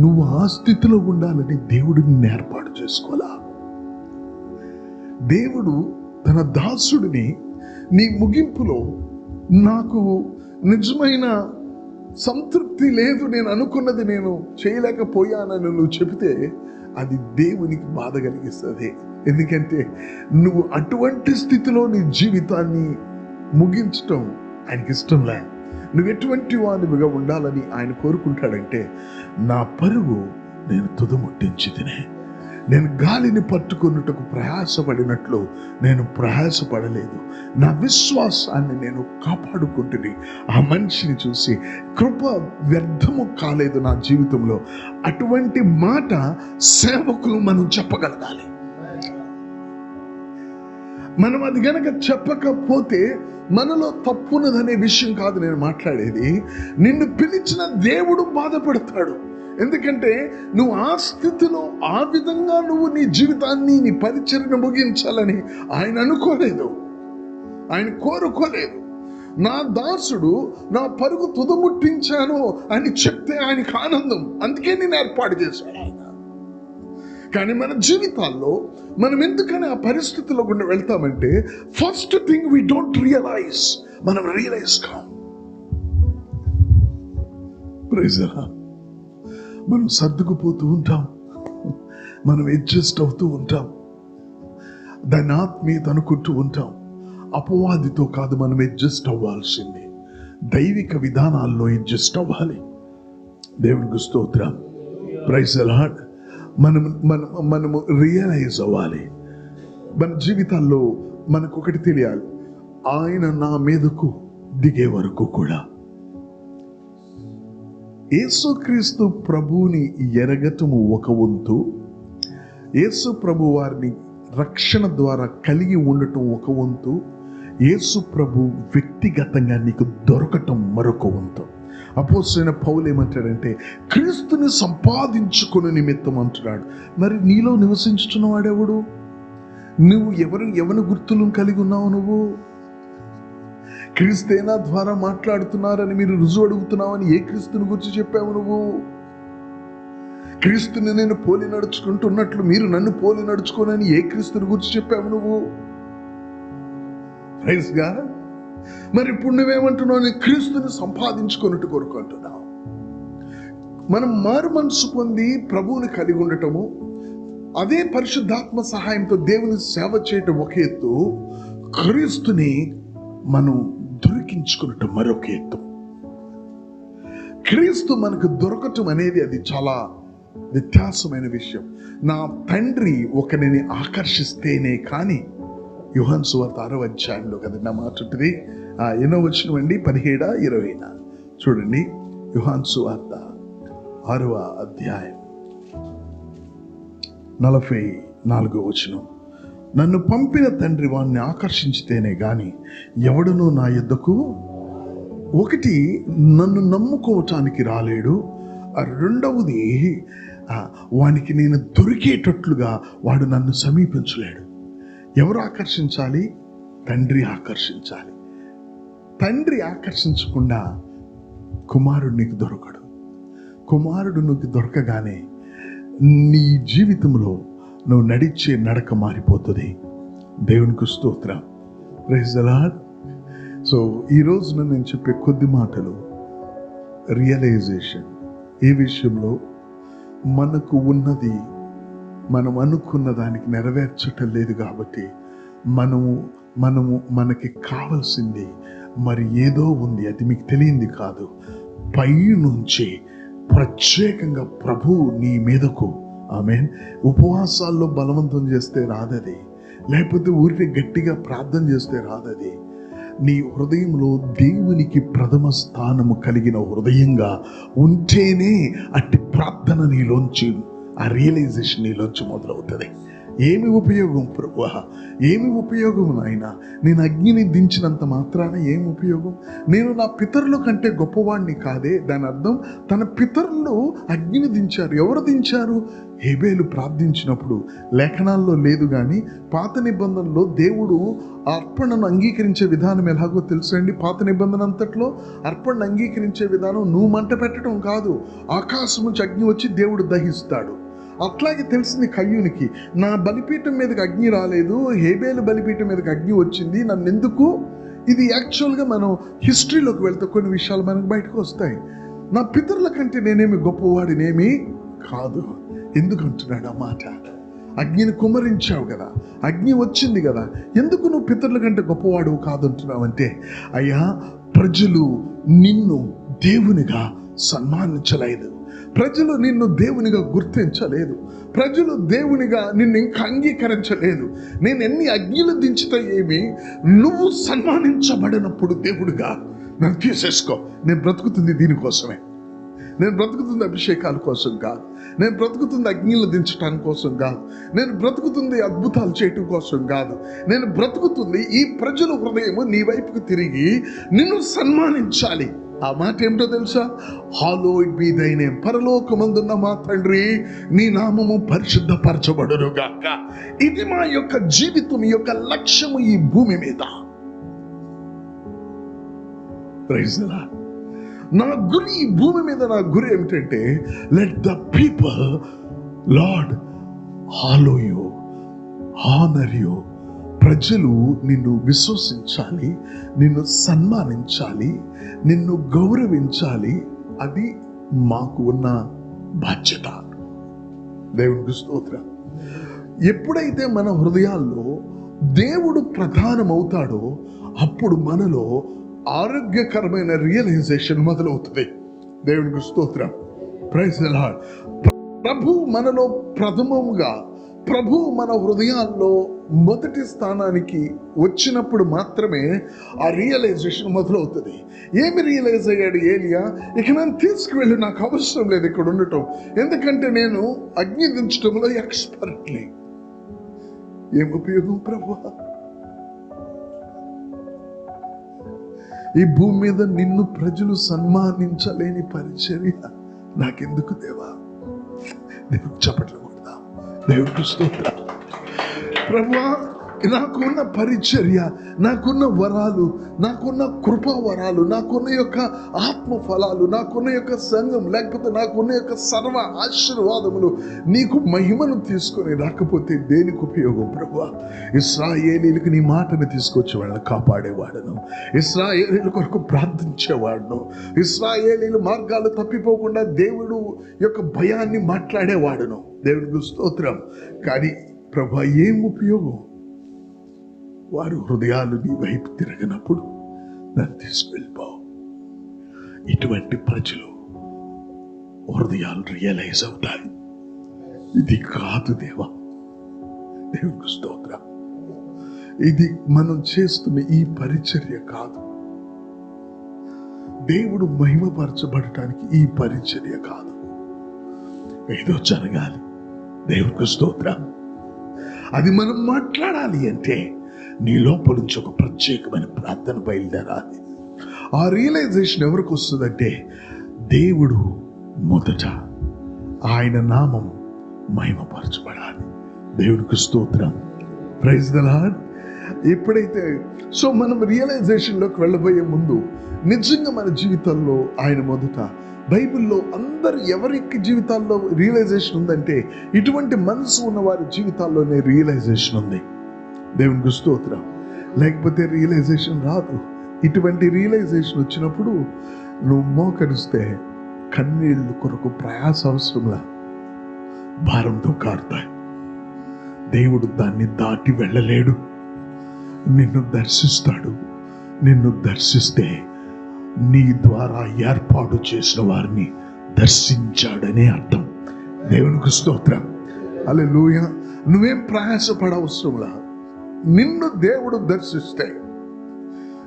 [SPEAKER 1] నువ్వు ఆ స్థితిలో ఉండాలని దేవుడు నిన్ను ఏర్పాటు చేసుకోవాలా. దేవుడు తన దాసుడిని నీ ముగింపులో, నాకు నిజమైన సంతృప్తి లేదు, నేను అనుకున్నది నేను చేయలేకపోయానని నువ్వు చెబితే అది దేవునికి బాధ కలిగిస్తుంది. ఎందుకంటే నువ్వు అటువంటి స్థితిలో నీ జీవితాన్ని ముగించటం ఆయనకి ఇష్టం లే. నువ్వు ఎటువంటి వానివిగా ఉండాలని ఆయన కోరుకుంటాడంటే, నా పరుగు నేను తుదముట్టించి తినే, నేను గాలిని పట్టుకొనుటకు ప్రయాసపడినట్లు నేను ప్రయాసపడలేదు, నా విశ్వాసాన్ని నేను కాపాడుకుంటుని ఆ మనిషిని చూసి కృప వ్యర్థము కాలేదు నా జీవితంలో. అటువంటి మాట సేవకులు మనం చెప్పగలగాలి. మనం అది గనక చెప్పకపోతే మనలో తప్పున్నదనే విషయం కాదు నేను మాట్లాడేది. నిన్ను పిలిచిన దేవుడు బాధపడతాడు. ఎందుకంటే నువ్వు ఆ స్థితిలో ఆ విధంగా నువ్వు నీ జీవితాన్ని, నీ పరిచర్యను ముగించాలని ఆయన అనుకోలేదు, ఆయన కోరుకోలేదు. నా దాసుడు నా పరుగు తుదముట్టించాను అని చెప్తే ఆయనకు ఆనందం, అందుకే నేను ఏర్పాటు చేశాను ఆయన. కానీ మన జీవితాల్లో మనం ఎందుకని ఆ పరిస్థితిలో గుండా వెళ్తామంటే, first thing we don't realize. మనం రియలైజ్ కాం. Praise the Lord. మనం సర్దుకుపోతూ ఉంటాం, మనం అడ్జస్ట్ అవుతూ ఉంటాం, దాని ఆత్మీయత అనుకుంటూ ఉంటాం. అపవాదితో కాదు మనం అడ్జస్ట్ అవ్వాల్సింది, దైవిక విధానాల్లో అడ్జస్ట్ అవ్వాలి. దేవునికి స్తోత్రం. Praise the Lord. మనము రియలైజ్ అవ్వాలి. మన జీవితాల్లో మనకు ఒకటి తెలియాలి, ఆయన నా మీదకు దిగే వరకు కూడా యేసుక్రీస్తు ప్రభువుని ఎరగటము ఒక వంతు, యేసు ప్రభు వారిని రక్షణ ద్వారా కలిగి ఉండటం ఒక వంతు, యేసు ప్రభు వ్యక్తిగతంగా నీకు దొరకటం మరొక వంతు. అపోస్తలుడైన పౌలు ఏమంటాడంటే, క్రీస్తుని సంపాదించుకుని నిమిత్తం అంటున్నాడు. మరి నీలో నివసించుతున్న వాడెవడు? నువ్వు ఎవరి గుర్తులను కలిగి ఉన్నావు? నువ్వు క్రీస్తేనా ద్వారా మాట్లాడుతున్నారని మీరు రుజువు అడుగుతున్నావని ఏ క్రీస్తుని గురించి చెప్పావు? నువ్వు క్రీస్తుని నేను పోలి నడుచుకుంటున్నట్లు మీరు నన్ను పోలి నడుచుకోనని ఏ క్రీస్తుని గురించి చెప్పావు నువ్వు? Praise God. మరి ఇప్పుడు నువ్వేమంటున్నావు? క్రీస్తుని సంపాదించుకున్నట్టు కొరకు అంటున్నావు. మనం మారు మనసు పొంది ప్రభువుని కలిగి ఉండటము, అదే పరిశుద్ధాత్మ సహాయంతో దేవుని సేవ చేయటం ఒక ఎత్తు, క్రీస్తుని మనం దొరికించుకున్నట్టు మరొక ఎత్తు. క్రీస్తు మనకు దొరకటం అనేది అది చాలా వ్యత్యాసమైన విషయం. నా తండ్రి ఒకరిని ఆకర్షిస్తేనే కానీ, యోహాను సువార్త 6వ అధ్యాయంలో కదా నా మాట ఉంటుంది. ఎన్నో వచనం 17, 20 చూడండి. యోహాను సువార్త 6వ అధ్యాయం 44వ వచనం. నన్ను పంపిన తండ్రి వాణ్ణి ఆకర్షించితేనే గాని ఎవడునూ నా యొద్దకు, ఒకటి నన్ను నమ్ముకోవటానికి రాలేడు, రెండవది వానికి నేను దొరికేటట్లుగా వాడు నన్ను సమీపించలేడు. ఎవరు ఆకర్షించాలి? తండ్రి ఆకర్షించాలి. తండ్రి ఆకర్షించకుండా కుమారుడు నీకు దొరకడు. కుమారుడు నీకు దొరకగానే నీ జీవితంలో నువ్వు నడిచే నడక మారిపోతుంది. దేవునికి స్తోత్రం. Praise the lord. సో ఈ రోజున నేను చెప్పే కొద్ది మాటలు రియలైజేషన్. ఈ విషయంలో మనకు ఉన్నది మనం అనుకున్న దానికి నెరవేర్చటం లేదు కాబట్టి మనకి కావాల్సింది మరి ఏదో ఉంది, అది మీకు తెలియంది కాదు. పై నుంచి ప్రత్యేకంగా ప్రభు నీ మీదకు ఆమేన్ ఉపవాసాల్లో బలవంతం చేస్తే రాదది, లేకపోతే ఊరికి గట్టిగా ప్రార్థన చేస్తే రాదది. నీ హృదయంలో దేవునికి ప్రథమ స్థానము కలిగిన హృదయంగా ఉంటేనే అట్టి ప్రార్థన నీలోంచి, ఆ రియలైజేషన్ నీలోంచి మొదలవుతుంది. ఏమి ఉపయోగం ప్రభువా, ఏమి ఉపయోగం నాయనా? నేను అగ్నిని దించినంత మాత్రాన ఏమి ఉపయోగం? నేను నా పితరుల కంటే గొప్పవాడిని కాదే. దాని అర్థం తన పితరులు అగ్నిని దించారు. ఎవరు దించారు? హేబేలు ప్రార్థించినప్పుడు. లేఖనాల్లో లేదు కానీ పాత నిబంధనలో దేవుడు అర్పణను అంగీకరించే విధానం ఎలాగో తెలుసండి. పాత నిబంధన అంతట్లో అర్పణను అంగీకరించే విధానం నువ్వు మంట పెట్టడం కాదు, ఆకాశం నుంచి అగ్ని వచ్చి దేవుడు దహిస్తాడు. అట్లాగే తెలిసింది కయ్యూనికి, నా బలిపీఠం మీదకి అగ్ని రాలేదు, హేబేలు బలిపీఠం మీదకి అగ్ని వచ్చింది, నన్ను ఎందుకు? ఇది యాక్చువల్గా మనం హిస్టరీలోకి వెళ్తే కొన్ని విషయాలు మనకు బయటకు వస్తాయి. నా పితరుల కంటే నేనేమి గొప్పవాడినేమి కాదు. ఎందుకు అంటున్నాడు ఆ మాట? అగ్నిని కుమ్మరించావు కదా, అగ్ని వచ్చింది కదా, ఎందుకు నువ్వు పితరుల కంటే గొప్పవాడు కాదంటున్నావు అంటే, అయ్యా ప్రజలు నిన్ను దేవునిగా సన్మానించలేదు, ప్రజలు నిన్ను దేవునిగా గుర్తించలేదు, ప్రజలు దేవునిగా నిన్ను ఇంకా అంగీకరించలేదు. నేను ఎన్ని అగ్నిలు దించితే ఏమి, నువ్వు సన్మానించబడినప్పుడు దేవుడిగా నన్ను తీసేసుకో. నేను బ్రతుకుతుంది దీనికోసమే. నేను బ్రతుకుతుంది అభిషేకాల కోసం కాదు, నేను బ్రతుకుతుంది అగ్నిలు దించడానికి కోసం కాదు, నేను బ్రతుకుతుంది అద్భుతాలు చేయటం కోసం కాదు, నేను బ్రతుకుతుంది ఈ ప్రజల హృదయము నీ వైపుకు తిరిగి నిన్ను సన్మానించాలి. ఆ మాట ఏమిటో తెలుసా? హల్లowed be thy name. పరలోకమందున్న మా తండ్రి నీ నామము పరిశుద్ధపరచబడును గాక. ఇది మా యొక్క జీవితం, ఈ యొక్క లక్ష్యము ఈ భూమి మీద. Praise the Lord. నా గురి ఈ భూమి మీద, నా గురి ఏమిటంటే let the people Lord hallow you, honour you. ప్రజలు నిన్ను విశ్వసించాలి, నిన్ను సన్మానించాలి, నిన్ను గౌరవించాలి. అది మాకు ఉన్న బాధ్యత. దేవునికి స్తోత్రం. ఎప్పుడైతే మన హృదయాల్లో దేవుడు ప్రధానమవుతాడో అప్పుడు మనలో ఆరోగ్యకరమైన రియలైజేషన్ మొదలవుతుంది. దేవునికి స్తోత్రం. Praise the lord. ప్రభు మనలో ప్రథమముగా, ప్రభు మన హృదయాల్లో మొదటి స్థానానికి వచ్చినప్పుడు మాత్రమే ఆ రియలైజేషన్ మొదలవుతుంది. ఏమి రియలైజ్ అయ్యాడు ఏలియా? ఇక నన్ను తీసుకువెళ్ళి, నాకు అవసరం లేదు ఇక్కడ ఉండటం, ఎందుకంటే నేను అగ్ని దించడంలో ఎక్స్పర్ట్ని. ఏం ఉపయోగం ప్రభు? ఈ భూమి మీద నిన్ను ప్రజలు సన్మానించలేని పరిచర్య నాకెందుకు దేవా? దేవుడికి చప్పట్లు కొడదాం. దేవుడికి స్తోత్రం. ప్రభువా, నాకున్న పరిచర్య, నాకున్న వరాలు, నాకున్న కృపా వరాలు, నాకున్న యొక్క ఆత్మ ఫలాలు, నాకున్న యొక్క సంఘం, లేకపోతే నాకున్న యొక్క సర్వ ఆశీర్వాదములు నీకు మహిమను తీసుకొని రాకపోతే దేనికి ఉపయోగం ప్రభువా? ఇశ్రాయేలీలకు నీ మాటను తీసుకొచ్చి వాళ్ళని కాపాడేవాడను, ఇశ్రాయేలీల కొరకు ప్రార్థించేవాడును, ఇశ్రాయేలీల మార్గాలు తప్పిపోకుండా దేవుడు యొక్క భయాన్ని మాట్లాడేవాడును. దేవుడికి స్తోత్రం. కానీ ప్రభా, ఏం ఉపయోగం? వారు హృదయాలు నీ వైపు తిరగనప్పుడు నన్ను తీసుకువెళ్ళిపో. ఇటువంటి ప్రజలు హృదయాలు రియలైజ్ అవుతాయి, ఇది కాదు దేవా. దేవునికి స్తోత్రం. ఇది మనం చేస్తున్న ఈ పరిచర్య కాదు, దేవుడు మహిమపరచబడటానికి ఈ పరిచర్య కాదు, ఏదో జరగాలి. దేవునికి స్తోత్రం. అది మనం మాట్లాడాలి అంటే నీ లోపల నుంచి ఒక ప్రత్యేకమైన ప్రార్థన బయలుదేరాలి. ఆ రియలైజేషన్ ఎవరికి వస్తుందంటే దేవుడు మొదట ఆయన నామం మహిమపరచబడాలి. దేవునికి స్తోత్రం. Praise the Lord. ఎప్పుడైతే మనం రియలైజేషన్లోకి వెళ్ళబోయే ముందు నిజంగా మన జీవితంలో ఆయన మొదట బైబిల్లో అందరు ఎవరికి జీవితాల్లో రియలైజేషన్ ఉందంటే ఇటువంటి మనసు ఉన్న వారి జీవితాల్లోనే రియలైజేషన్ ఉంది. దేవునికి స్తోత్రం. లేకపోతే రియలైజేషన్ రాదు. ఇటువంటి రియలైజేషన్ వచ్చినప్పుడు నువ్వు మోకరిస్తే కన్నీళ్ళు కొరకు ప్రయాస అవసరంలా భారంతో కారుతాయి. దేవుడు దాన్ని దాటి వెళ్ళలేడు. నిన్ను దర్శిస్తాడు. నిన్ను దర్శిస్తే నీ ద్వారా ఏర్పాటు చేసిన వారిని దర్శించాడనే అర్థం. దేవునికి స్తోత్రం. హల్లెలూయా. నువ్వేం ప్రయాసపడవసరంలా. నిన్ను దేవుడు దర్శిస్తే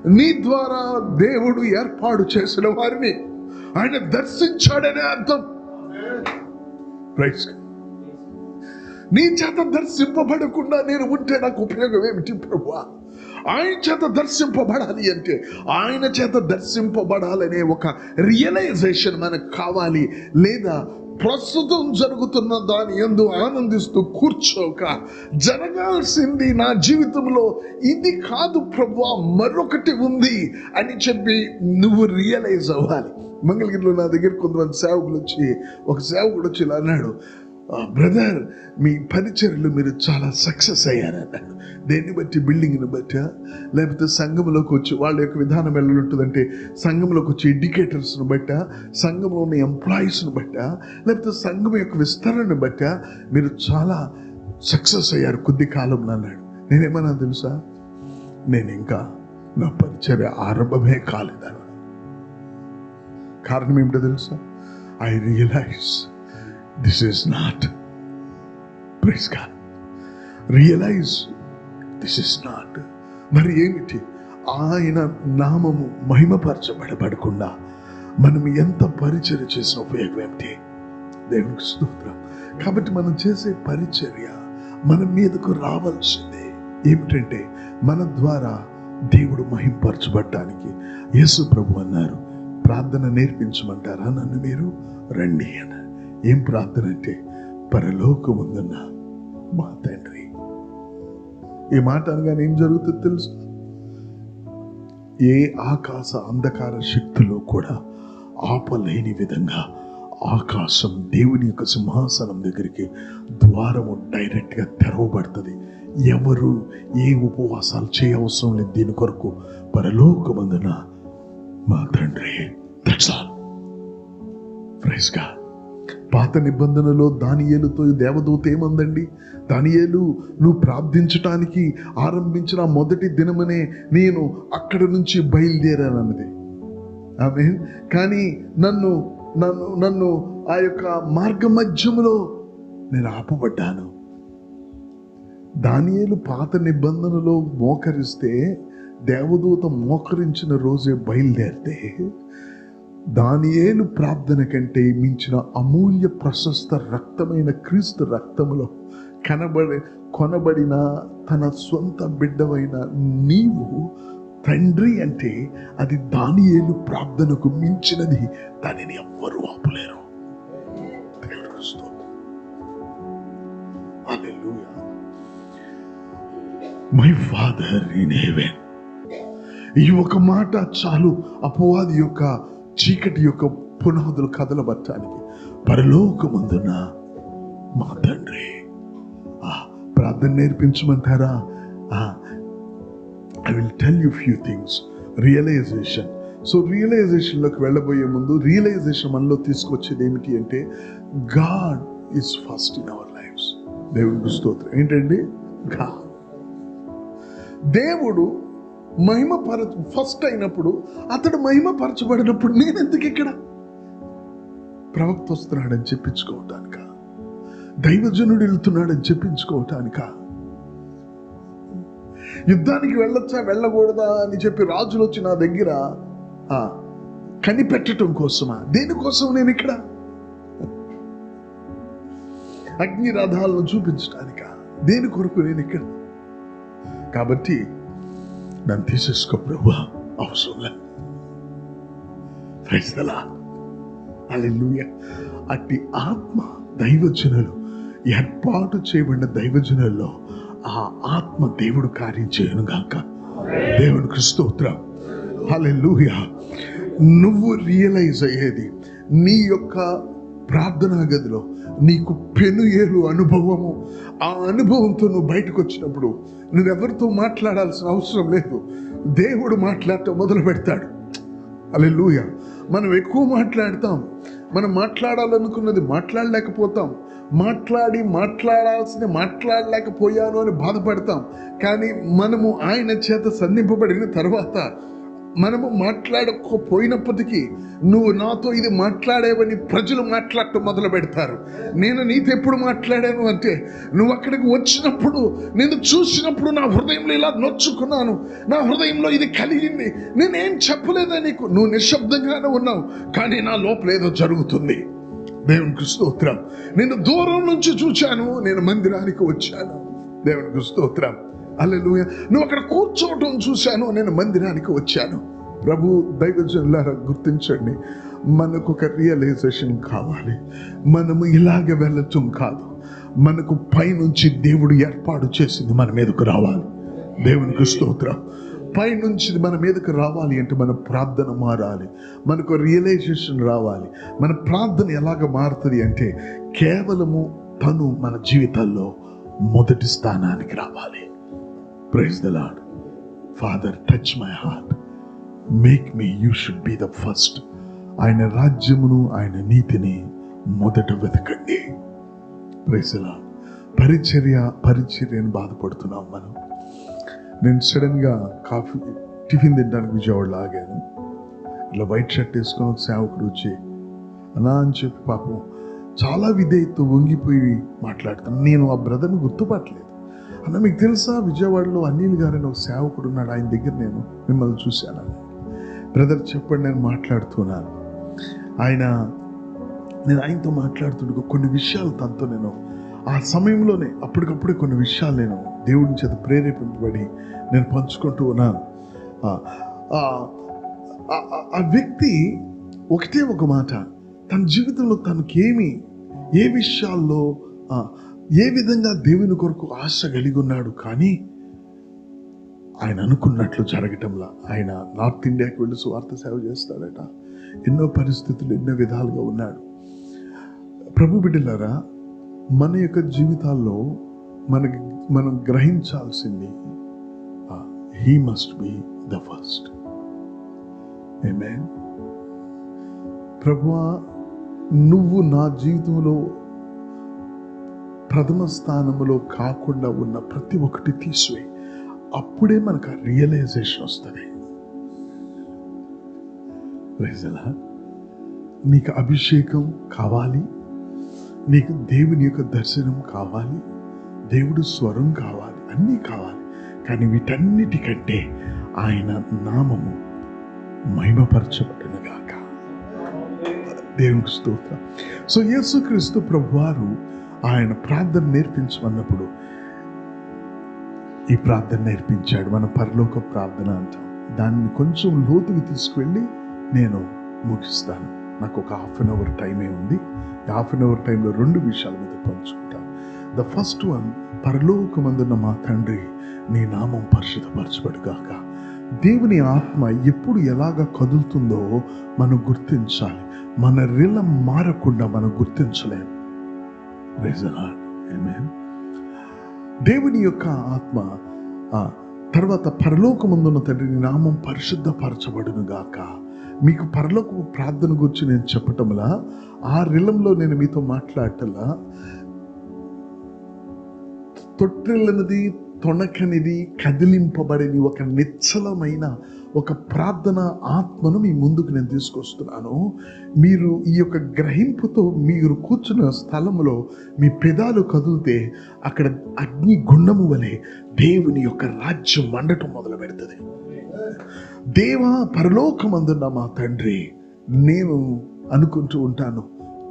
[SPEAKER 1] నీ ద్వారా దేవుడు ఏర్పాటు చేసిన వారిని ఆయన దర్శించాడనే అర్థం. ప్రైజ్. నీ చేత దర్శింపబడకుండా నేను ఉంటే నాకు ఉపయోగం ఏమిటి ప్రభువా? ఆయన చేత దర్శింపబడాలి అంటే ఆయన చేత దర్శింపబడాలనే ఒక రియలైజేషన్ మనకు కావాలి. లేదా ప్రస్తుతం జరుగుతున్న దాని యందు ఆనందిస్తూ కూర్చోక జరగాల్సింది నా జీవితంలో ఇది కాదు ప్రభువా, మరొకటి ఉంది అని చెప్పి నువ్వు రియలైజ్ అవ్వాలి. మంగళగిరిలో నా దగ్గర కొంతమంది ఒక సేవకుడు వచ్చి ఇలా అన్నాడు, బ్రదర్ మీ పరిచర్యలు మీరు చాలా సక్సెస్ అయ్యారన్నాడు. దేన్ని బట్టి? బిల్డింగ్ని బట్టా, లేకపోతే సంఘంలోకి వచ్చి వాళ్ళ యొక్క విధానం ఎలా ఉంటుందంటే సంఘంలోకి వచ్చి ఎడ్యుకేటర్స్ను బట్టా, సంఘంలో ఉన్న ఎంప్లాయీస్ను బట్టా, లేకపోతే సంఘం యొక్క విస్తరణను బట్టా మీరు చాలా సక్సెస్ అయ్యారు కొద్ది కాలంలో అన్నాడు. నేనేమన్నా తెలుసా? నేను ఇంకా నా పరిచర్య ఆరంభమే కాలేదన్నాడు. కారణం ఏమిటో తెలుసా? I realise this is not, praise God, realize this is not. మరి ఏమిటి? ఆయన నామము మహిమపరచబడకుండా మనం ఎంత పరిచర్య చేసిన ఉపయోగం ఏమిటి? దేవునికి స్తోత్రం. కాబట్టి మనం చేసే పరిచర్య మన మీదకు రావాల్సిందే. ఏమిటంటే మన ద్వారా దేవుడు మహిమపరచబడటానికి. యేసు ప్రభు అన్నారు, ప్రార్థన నేర్పించమంటారా నన్ను మీరు? రండి అన్నారు. ఏం ప్రార్థన అంటే, పరలోకముందున్న మా తండ్రి. ఈ మాట అనగానే ఏం జరుగుతుంది తెలుసు? ఏ ఆకాశ అంధకార శక్తులు కూడా ఆపలేని విధంగా ఆకాశం దేవుని యొక్క సింహాసనం దగ్గరికి ద్వారము డైరెక్ట్గా తెరవబడుతుంది. ఎవరు ఏ ఉపవాసాలు చేయవసరం లేదు దీని కొరకు. పరలోకమందున మా తండ్రి. That's all. Praise God. పాత నిబంధనలో దానియేలుతో దేవదూత ఏమందండి? దానియేలు, నువ్వు ప్రార్థించటానికి ఆరంభించిన మొదటి దినమనే నేను అక్కడి నుంచి బయలుదేరానన్నది. ఆమేన్. కానీ నన్ను నన్ను నన్ను ఆ యొక్క మార్గ మధ్యములో నేను ఆపబడ్డాను. దానియేలు పాత నిబంధనలో మోకరిస్తే, దేవదూత మోకరించిన రోజే బయలుదేరితే, దానియేలు ప్రార్థన కంటే మించిన అమూల్య ప్రశస్త రక్తమైన క్రీస్తు రక్తములో కొనబడిన తన సొంత బిడ్డవైన నీవు తండ్రి అంటే అది దానియేలు ప్రార్థనకు మించినది. దానిని ఎవ్వరూ ఆపలేరు. Hallelujah. My father in heaven. ఈ ఒక మాట చాలు అపవాది యొక్క చీకటి యొక్క పునాదులు కదలబట్టడానికి. పరలోకమందున మా తండ్రి. ప్రార్థన నేర్పించమంటారా? I will tell you few things. Realization. రియలైజేషన్లోకి వెళ్ళబోయే ముందు రియలైజేషన్ మనలో తీసుకొచ్చేది ఏమిటి అంటే, God is first in our lives. దేవునికి స్తోత్రం. ఏంటండి? గాడ్. దేవుడు ఫస్ట్ అయినప్పుడు, అతడు మహిమపరచబడినప్పుడు నేను ఎందుకు ఇక్కడ? ప్రవక్త వస్తున్నాడని చెప్పించుకోవటానిక? దైవజనుడు వెళ్తున్నాడని చెప్పించుకోవటానిక? యుద్ధానికి వెళ్ళొచ్చా వెళ్ళకూడదా అని చెప్పి రాజులు వచ్చి నా దగ్గర కనిపెట్టడం కోసమా? దేనికోసం నేను ఇక్కడ? అగ్ని రథాలను చూపించటానిక? దేని కొరకు నేను ఇక్కడ? కాబట్టి నన్ను తీసేసుకో ప్రభువా, అవసరం లేదు. Praise the Lord. హల్లెలూయా. అట్టి ఆత్మ దైవజనులు, ఏర్పాటు చేయబడిన దైవజనుల్లో ఆ ఆత్మ దేవుడు కార్యం చేయను గాక. దేవునికి స్తోత్రం. హల్లెలూయా. నువ్వు రియలైజ్ అయ్యేది నీ యొక్క ప్రార్థనా గదిలో నీకు పెనుయేలు అనుభవము, ఆ అనుభవంతో నువ్వు బయటకు వచ్చినప్పుడు నువ్వెవరితో మాట్లాడాల్సిన అవసరం లేదు, దేవుడు మాట్లాడటం మొదలు పెడతాడు. హల్లెలూయా. మనం ఎక్కువ మాట్లాడతాం, మనం మాట్లాడాలనుకున్నది మాట్లాడలేకపోతాం, మాట్లాడలేకపోయాను అని బాధపడతాం. కానీ మనము ఆయన చేత సంధింపబడిన తర్వాత మనము మాట్లాడకపోయినప్పటికీ నువ్వు నాతో ఇది మాట్లాడేవని ప్రజలు మాట్లాడటం మొదలు పెడతారు. నేను నీతో ఎప్పుడు మాట్లాడాను అంటే, నువ్వు అక్కడికి వచ్చినప్పుడు, నేను చూసినప్పుడు నా హృదయంలో ఇలా నొచ్చుకున్నాను, నా హృదయంలో ఇది కలిగింది, నేనేం చెప్పలేదా నీకు, నువ్వు నిశ్శబ్దంగానే ఉన్నావు, కానీ నా లోపల ఏదో జరుగుతుంది. దేవునికి స్తోత్రం. నేను దూరం నుంచి చూశాను, నేను మందిరానికి వచ్చాను. దేవునికి స్తోత్రం. హల్లెలూయా. నువ్వు అక్కడ కూర్చోవటం చూశాను, నేను మందిరానికి వచ్చాను. ప్రభు దైవజనులారా గుర్తించండి, మనకు ఒక రియలైజేషన్ కావాలి. మనము ఇలాగ వెళ్ళటం కాదు, మనకు పైనుంచి దేవుడు ఏర్పాటు చేసింది మన మీదకు రావాలి. దేవునికి స్తోత్రం. పైనుంచి మన మీదకు రావాలి అంటే మన ప్రార్థన మారాలి, మనకు రియలైజేషన్ రావాలి. మన ప్రార్థన ఎలాగ మారుతుంది అంటే, కేవలము తను మన జీవితాల్లో మొదటి స్థానానికి రావాలి. Praise the Lord. Father, touch my heart. Make me, you should be the first. ఆయన రాజ్యమును, ఆయన నీతిని మొదట వెతకండి. Praise the Lord. పరిచర్యను బాధపడుతున్నాం మనం. నేను సడన్గా టిఫిన్ తినడానికి విజయవాడలో ఆగాను. ఇలా వైట్ షర్ట్ వేసుకొని ఒక సేవకుడు వచ్చి అలా అని చెప్పి పాపం చాలా విధేయతో వంగిపోయి మాట్లాడుతాను. నేను ఆ బ్రదర్ని గుర్తుపట్టలేదు. అన్న, మీకు తెలుసా విజయవాడలో అనిల్ గారని ఒక సేవకుడు ఉన్నాడు, ఆయన దగ్గర నేను మిమ్మల్ని చూశాను. బ్రదర్ చెప్పండి, నేను మాట్లాడుతున్నాను. నేను ఆయనతో మాట్లాడుతుండగా కొన్ని విషయాలు తనతో నేను ఆ సమయంలోనే అప్పటికప్పుడే కొన్ని విషయాలు నేను దేవుడి చేత ప్రేరేపింపబడి నేను పంచుకుంటూ ఉన్నాను. ఆ వ్యక్తి ఒకటే ఒక మాట, తన జీవితంలో తనకేమి, ఏ విషయాల్లో, ఏ విధంగా దేవుని కొరకు ఆశ కలిగి ఉన్నాడు, కానీ ఆయన అనుకున్నట్లు జరగటంలా. ఆయన నార్త్ ఇండియాకి వెళ్ళి సువార్త సేవ చేస్తాడట. ఎన్నో పరిస్థితులు, ఎన్నో విధాలుగా ఉన్నాడు. ప్రభు బిడ్డలారా, మన యొక్క జీవితాల్లో మనం గ్రహించాల్సింది, he must be the first. Amen. ప్రభువా, నువ్వు నా జీవితంలో ప్రథమ స్థానంలో కాకుండా ఉన్న ప్రతి ఒక్కటి తీసివేయి. అప్పుడే మనకు ఆ రియలైజేషన్ వస్తుంది. నీకు అభిషేకం కావాలి, నీకు దేవుని యొక్క దర్శనం కావాలి, దేవుడు స్వరం కావాలి, అన్నీ కావాలి. కానీ వీటన్నిటికంటే ఆయన నామము మహిమపరచబడినగాక. దేవునికి స్తోత్రం. సో యేసుక్రీస్తు ప్రభువారు ఆయన ప్రార్థన నేర్పించమన్నప్పుడు ఈ ప్రార్థన నేర్పించాడు. మన పరలోక ప్రార్థన అంటాం. దాన్ని కొంచెం లోతుకి తీసుకువెళ్ళి నేను ముగిస్తాను. నాకు ఒక 1/2 hour టైమే ఉంది. 1/2 hour టైంలో 2 విషయాల మీద పంచుకుంటాను. ద ఫస్ట్ వన్, పరలోకమందున్న మా తండ్రి, నీ నామం పరిశుద్ధపరచబడుగాక. దేవుని ఆత్మ ఎప్పుడు ఎలాగ కదులుతుందో మనం గుర్తించాలి. మన రిలం మారకుండా మనం గుర్తించలేము. దేవుని యొక్క ఆత్మ తర్వాత పరలోకమందున్న తండ్రి, నీ నామం పరిశుద్ధపరచబడును గాక. మీకు పరలోకపు ప్రార్థన గురించి నేను చెప్పటంలా, ఆ రిలంలో నేను మీతో మాట్లాడటంలా, తొట్టిల్లనిది, తొణకనిది, కదిలింపబడిని ఒక నిశ్చలమైన ఒక ప్రార్థన ఆత్మను మీ ముందుకు నేను తీసుకొస్తున్నాను. మీరు ఈ యొక్క గ్రహింపుతో మీరు కూర్చున్న స్థలంలో మీ పెదాలు కదిలితే అక్కడ అగ్ని గుండము వలె దేవుని యొక్క రాజ్యం మండటం మొదలు పెడుతుంది. దేవా, పరలోకమందున్న మా తండ్రి, నేను అనుకుంటూ ఉంటాను,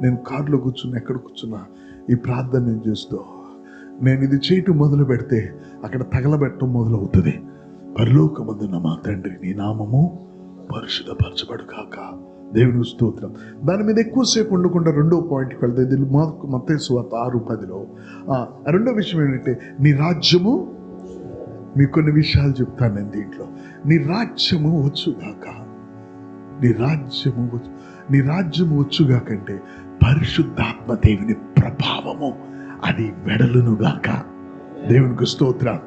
[SPEAKER 1] నేను కారులో కూర్చున్నా, ఎక్కడ కూర్చున్నా ఈ ప్రార్థన నేను చేస్తూ, నేను ఇది చేయటం మొదలు పెడితే అక్కడ తగలబెట్టడం మొదలవుతుంది. పరలోకమందున్న మా తండ్రి, నీ నామము పరిశుద్ధపరచబడుగాక. దేవుని స్తోత్రం. దాని మీద ఎక్కువసేపు ఉండకుండా రెండో పాయింట్కి వెళ్తే, ఇది మత్తయి సువార్త 6:10లో రెండో విషయం ఏంటంటే, నీ రాజ్యము, మీకు కొన్ని విషయాలు చెప్తాను నేను దీంట్లో. నీ రాజ్యము వచ్చుగాక. నీ రాజ్యము వచ్చుగాకంటే పరిశుద్ధాత్మ దేవుని ప్రభావము అది వెడలునుగాక. దేవునికి స్తోత్రం.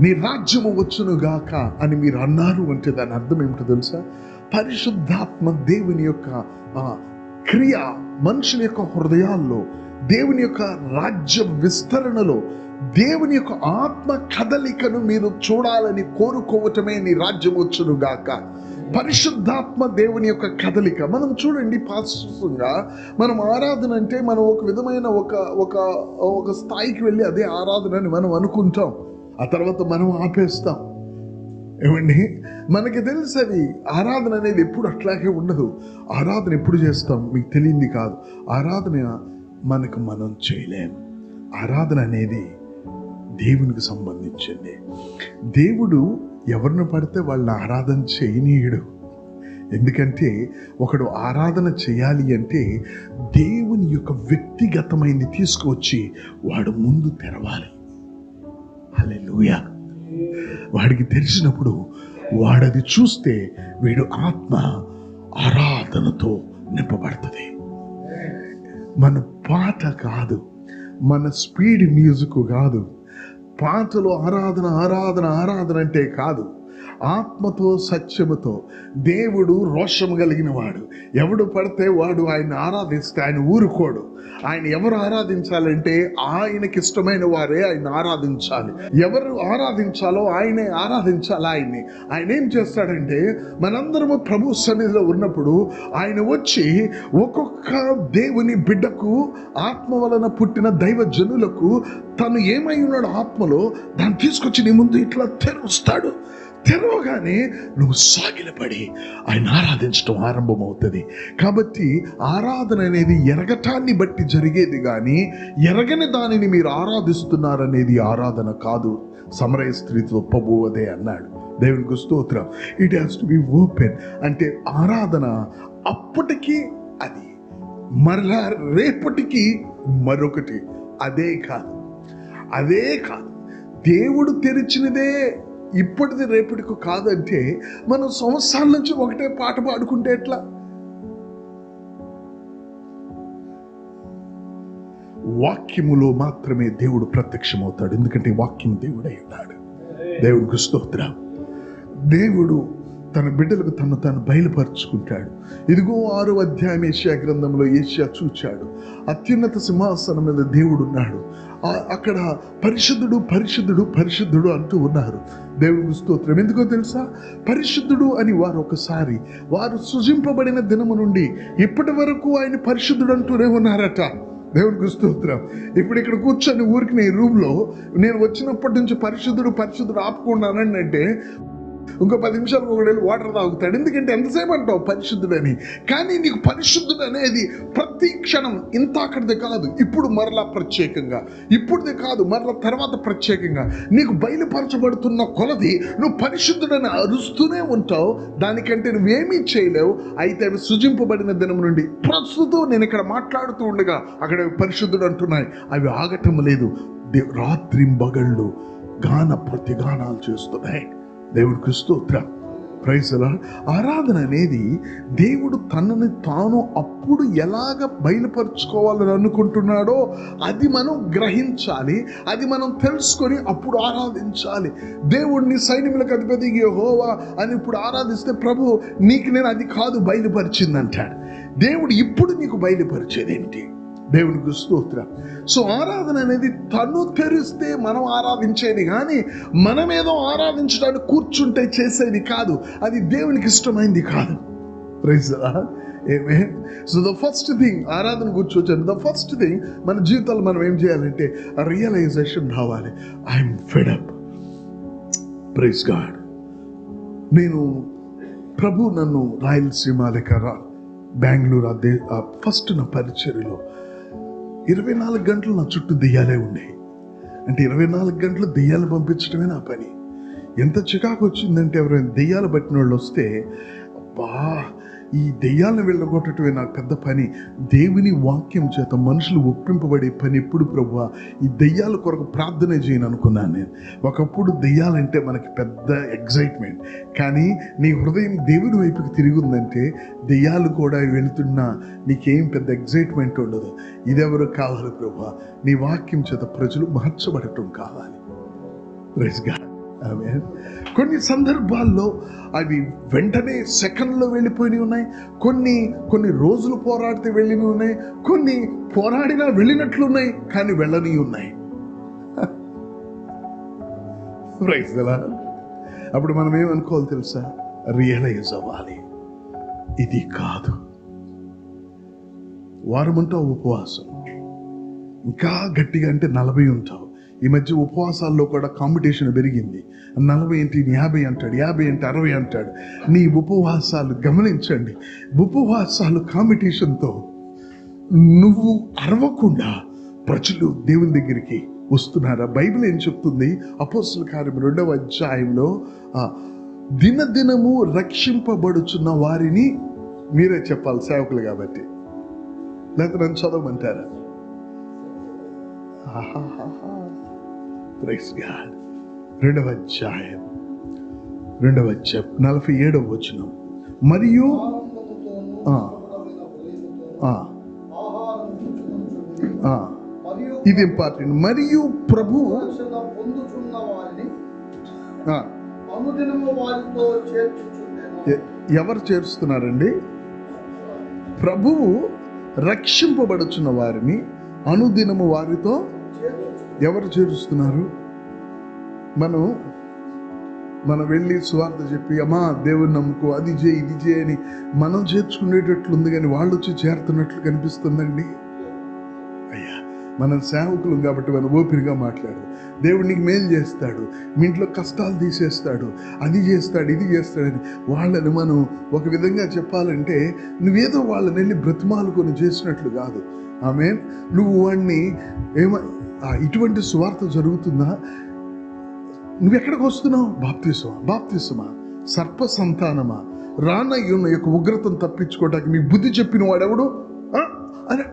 [SPEAKER 1] నీ రాజ్యము వచ్చునుగాక అని మీరు అన్నారు అంటే దాని అర్థం ఏమిటో తెలుసా? పరిశుద్ధాత్మ దేవుని యొక్క క్రియ మనుషుల యొక్క హృదయాల్లో, దేవుని యొక్క రాజ్య విస్తరణలో, దేవుని యొక్క ఆత్మ కదలికను మీరు చూడాలని కోరుకోవటమే నీ రాజ్యం వచ్చునుగాక. పరిశుద్ధాత్మ దేవుని యొక్క కదలిక. మనం చూడండి, పాశ్చాత్యంగా మనం ఆరాధన అంటే మనం ఒక విధమైన ఒక స్థాయికి వెళ్ళి అదే ఆరాధన అని మనం అనుకుంటాం. ఆ తర్వాత మనం ఆపేస్తాం. ఏమండి, మనకి తెలుసు అది ఆరాధన అనేది ఎప్పుడు అట్లాగే ఉండదు. ఆరాధన ఎప్పుడు చేస్తాం మీకు తెలియంది కాదు. ఆరాధన మనకు మనం చేయలేం. ఆరాధన అనేది దేవునికి సంబంధించింది. దేవుడు ఎవరిని పడితే వాళ్ళని ఆరాధన చేయనీయడు. ఎందుకంటే ఒకడు ఆరాధన చేయాలి అంటే దేవుని యొక్క వ్యక్తిగతమైనది తీసుకువచ్చి వాడు ముందు తెరవాలి. హల్లెలూయా. వాడికి తెలిసినప్పుడు వాడది చూస్తే వీడు ఆత్మ ఆరాధనతో నింపబడుతుంది. మన పాట కాదు, మన స్పీడ్ మ్యూజిక్ కాదు, పాటలో ఆరాధన ఆరాధన ఆరాధన అంటే కాదు. ఆత్మతో సత్యముతో. దేవుడు రోషము కలిగిన వాడు. ఎవడు పడితే వాడు ఆయన ఆరాధిస్తే ఆయన ఊరుకోడు. ఆయన ఎవరు ఆరాధించాలంటే ఆయనకి ఇష్టమైన వారే ఆయన ఆరాధించాలి. ఎవరు ఆరాధించాలో ఆయనే ఆరాధించాలి. ఆయన ఏం చేస్తాడంటే, మనందరము ప్రభు సన్నిధిలో ఉన్నప్పుడు ఆయన వచ్చి ఒక్కొక్క దేవుని బిడ్డకు, ఆత్మ వలన పుట్టిన దైవ జనులకు తను ఏమై ఉన్నాడు ఆత్మలో దాన్ని తీసుకొచ్చి నీ ముందు ఇట్లా తెరుస్తాడు. తెరవగానే నువ్వు సాగిలపడి ఆయన ఆరాధించడం ఆరంభమవుతుంది. కాబట్టి ఆరాధన అనేది ఎరగటాన్ని బట్టి జరిగేది కానీ ఎరగని దానిని మీరు ఆరాధిస్తున్నారనేది ఆరాధన కాదు. సమరయ స్త్రీతో ప్రభువదే అన్నాడు. దేవునికి స్తోత్రం. It has to be open. అంటే ఆరాధన అప్పటికి అది, మరలా రేపటికి మరొకటి. అదే కాదు. దేవుడు తెరిచినదే ఇప్పటిది రేపటికి కాదంటే మనం సంవత్సరాల నుంచి ఒకటే పాట పాడుకుంటే ఎట్లా? వాక్యములో మాత్రమే దేవుడు ప్రత్యక్షమవుతాడు. ఎందుకంటే వాక్యము దేవుడై ఉన్నాడు. దేవునికి స్తోత్రం. దేవుడు తన బిడ్డలకు తను బయలుపరుచుకుంటాడు. ఇదిగో 6వ అధ్యాయం ఏషియా గ్రంథంలో ఏషియా చూచాడు. అత్యున్నత సింహాసనం మీద దేవుడు ఉన్నాడు. అక్కడ పరిశుద్ధుడు పరిశుద్ధుడు పరిశుద్ధుడు అంటూ ఉన్నారు. దేవునికి స్తోత్రం. ఎందుకో తెలుసా? పరిశుద్ధుడు అని వారు సృజింపబడిన దినము నుండి ఇప్పటి వరకు ఆయన పరిశుద్ధుడు అంటూనే ఉన్నారట. దేవునికి స్తోత్రం. ఇప్పుడు ఇక్కడ కూర్చొని ఊరికి ఈ రూమ్లో నేను వచ్చినప్పటి నుంచి పరిశుద్ధుడు ఆపుకున్నానని అంటే ఇంకో 10 నిమిషాలకు ఒకటి వాటర్ తాగుతాడు. ఎందుకంటే ఎంతసేపు అంటావు పరిశుద్ధుడని. కానీ నీకు పరిశుద్ధుడు అనేది ప్రతి క్షణం ఇంత అక్కడిది కాదు, ఇప్పుడు మరలా ప్రత్యేకంగా, ఇప్పుడుది కాదు మరలా తర్వాత ప్రత్యేకంగా నీకు బయలుపరచబడుతున్న కొలది నువ్వు పరిశుద్ధుడని అరుస్తూనే ఉంటావు. దానికంటే నువ్వేమీ చేయలేవు. అయితే అవి సృజింపబడిన దినం నుండి ప్రస్తుతం నేను ఇక్కడ మాట్లాడుతూ ఉండగా అక్కడ పరిశుద్ధుడు అంటున్నాయి. అవి ఆగటం లేదు. రాత్రింబగళ్ళు ప్రతిగానాలు చేస్తున్నాయి. దేవుడికి స్తోత్రం. Praise the Lord. ఆరాధన అనేది దేవుడు తనని తాను అప్పుడు ఎలాగ బయలుపరుచుకోవాలని అనుకుంటున్నాడో అది మనం గ్రహించాలి, అది మనం తెలుసుకొని అప్పుడు ఆరాధించాలి. దేవుడిని సైన్యములకు అధిపతి యెహోవా అని ఇప్పుడు ఆరాధిస్తే ప్రభు నీకు నేను అది కాదు బయలుపరిచింది అంటాడు. దేవుడు ఇప్పుడు నీకు బయలుపరిచేది ఏంటి? దేవునికి స్తోత్రం. సో ఆరాధన అనేది తను తెరిస్తే మనం ఆరాధించేది కానీ మనమేదో ఆరాధించడానికి కూర్చుంటే చేసేది కాదు. అది దేవునికి ఇష్టమైంది కాదు. Praise the Lord. ఆమేన్. సో ద ఫస్ట్ థింగ్, ఆరాధన కూర్చోవచ్చాను. ద ఫస్ట్ థింగ్ మన జీవితాలు మనం ఏం చేయాలంటే రియలైజేషన్ రావాలి. I'm fed up. Praise God. నేను ప్రభు నన్ను రాయలసీమ లేక బెంగళూరు ఫస్ట్ నా పరిచర్యలో 24 గంటలు నా చుట్టూ దెయ్యాలే ఉండేవి. అంటే 24 గంటలు దెయ్యాలు పంపించడమే నా పని. ఎంత చికాకు వచ్చిందంటే ఎవరైనా దెయ్యాలు పట్టిన వాళ్ళు వస్తే, అబ్బా ఈ దెయ్యాలను వెళ్ళగొట్టడమే నాకు పెద్ద పని. దేవుని వాక్యం చేత మనుషులు ఒప్పింపబడే పని ఎప్పుడు ప్రభువా? ఈ దెయ్యాల కొరకు ప్రార్థన చేయను అనుకున్నాను నేను. ఒకప్పుడు దెయ్యాలంటే మనకి పెద్ద ఎగ్జైట్మెంట్, కానీ నీ హృదయం దేవుని వైపుకి తిరిగి ఉందంటే దెయ్యాలు కూడా వెళుతున్నా నీకేం పెద్ద ఎగ్జైట్మెంట్ ఉండదు. ఇదెవరు కావాలి ప్రభువా? నీ వాక్యం చేత ప్రజలు మార్చబడటం కావాలి. Praise God. ఆమేన్. కొన్ని సందర్భాల్లో అవి వెంటనే సెకండ్లో వెళ్ళిపోయి ఉన్నాయి, కొన్ని రోజులు పోరాడితే వెళ్ళినవి ఉన్నాయి, కొన్ని పోరాడినా వెళ్ళినట్లున్నాయి కానీ వెళ్ళని ఉన్నాయి. Praise the Lord. అప్పుడు మనం ఏమనుకోవాలి తెలుసా? రియలైజ్ అవ్వాలి, ఇది కాదు. వారమంటావు ఉపవాసం, ఇంకా గట్టిగా అంటే 40 ఉంటావు. ఈ మధ్య ఉపవాసాల్లో కూడా కాంపిటీషన్ పెరిగింది. 40 ఏంటి 50 అంటాడు, 50 అంటే 60 అంటాడు. నీ ఉపవాసాలు గమనించండి. ఉపవాసాలు కాంపిటీషన్తో నువ్వు అరవకుండా ప్రజలు దేవుని దగ్గరికి వస్తున్నారా? బైబిల్ ఏం చెప్తుంది? అపోస్తలుల కార్యం 2వ అధ్యాయంలో దినదినము రక్షింపబడుచున్న వారిని, మీరే చెప్పాలి సేవకులు కాబట్టి, లేకపోతే నన్ను చదవమంటారా? Praise God. 2వ అధ్యాయం 47వ వచనం. మరియు ఇది ఇంపార్టెంట్. మరియు ప్రభు ఎవరు చేరుస్తున్నారండి? ప్రభువు రక్షింపబడుచున్న వారిని అనుదినము వారితో ఎవరు చేరుస్తున్నారు? మనం వెళ్ళి సువార్త చెప్పి అమ్మా దేవుని నమ్ముకో, అది చేయి ఇది చేయని మనం చేర్చుకునేటట్లుంది, కానీ వాళ్ళు వచ్చి చేరుతున్నట్లు కనిపిస్తుందండి. అయ్యా, మనం సేవకులు కాబట్టి మనం ఓపికగా మాట్లాడు. దేవుడు నీకు మేలు చేస్తాడు, మీ ఇంట్లో కష్టాలు తీసేస్తాడు, అది చేస్తాడు ఇది చేస్తాడని వాళ్ళని మనం ఒక విధంగా చెప్పాలంటే నువ్వేదో వాళ్ళని వెళ్ళి బ్రతిమాలుకొని చేసినట్లు కాదు. ఆమేన్. నువ్వు వాడిని ఇటువంటి సువార్త జరుగుతుందా? నువ్వెక్కడికి వస్తున్నావు? బాప్తిసమా సర్ప సంతానమా? రానయ్యున్న యొక్క ఉగ్రతను తప్పించుకోవడానికి మీ బుద్ధి చెప్పిన వాడెవడు? అరే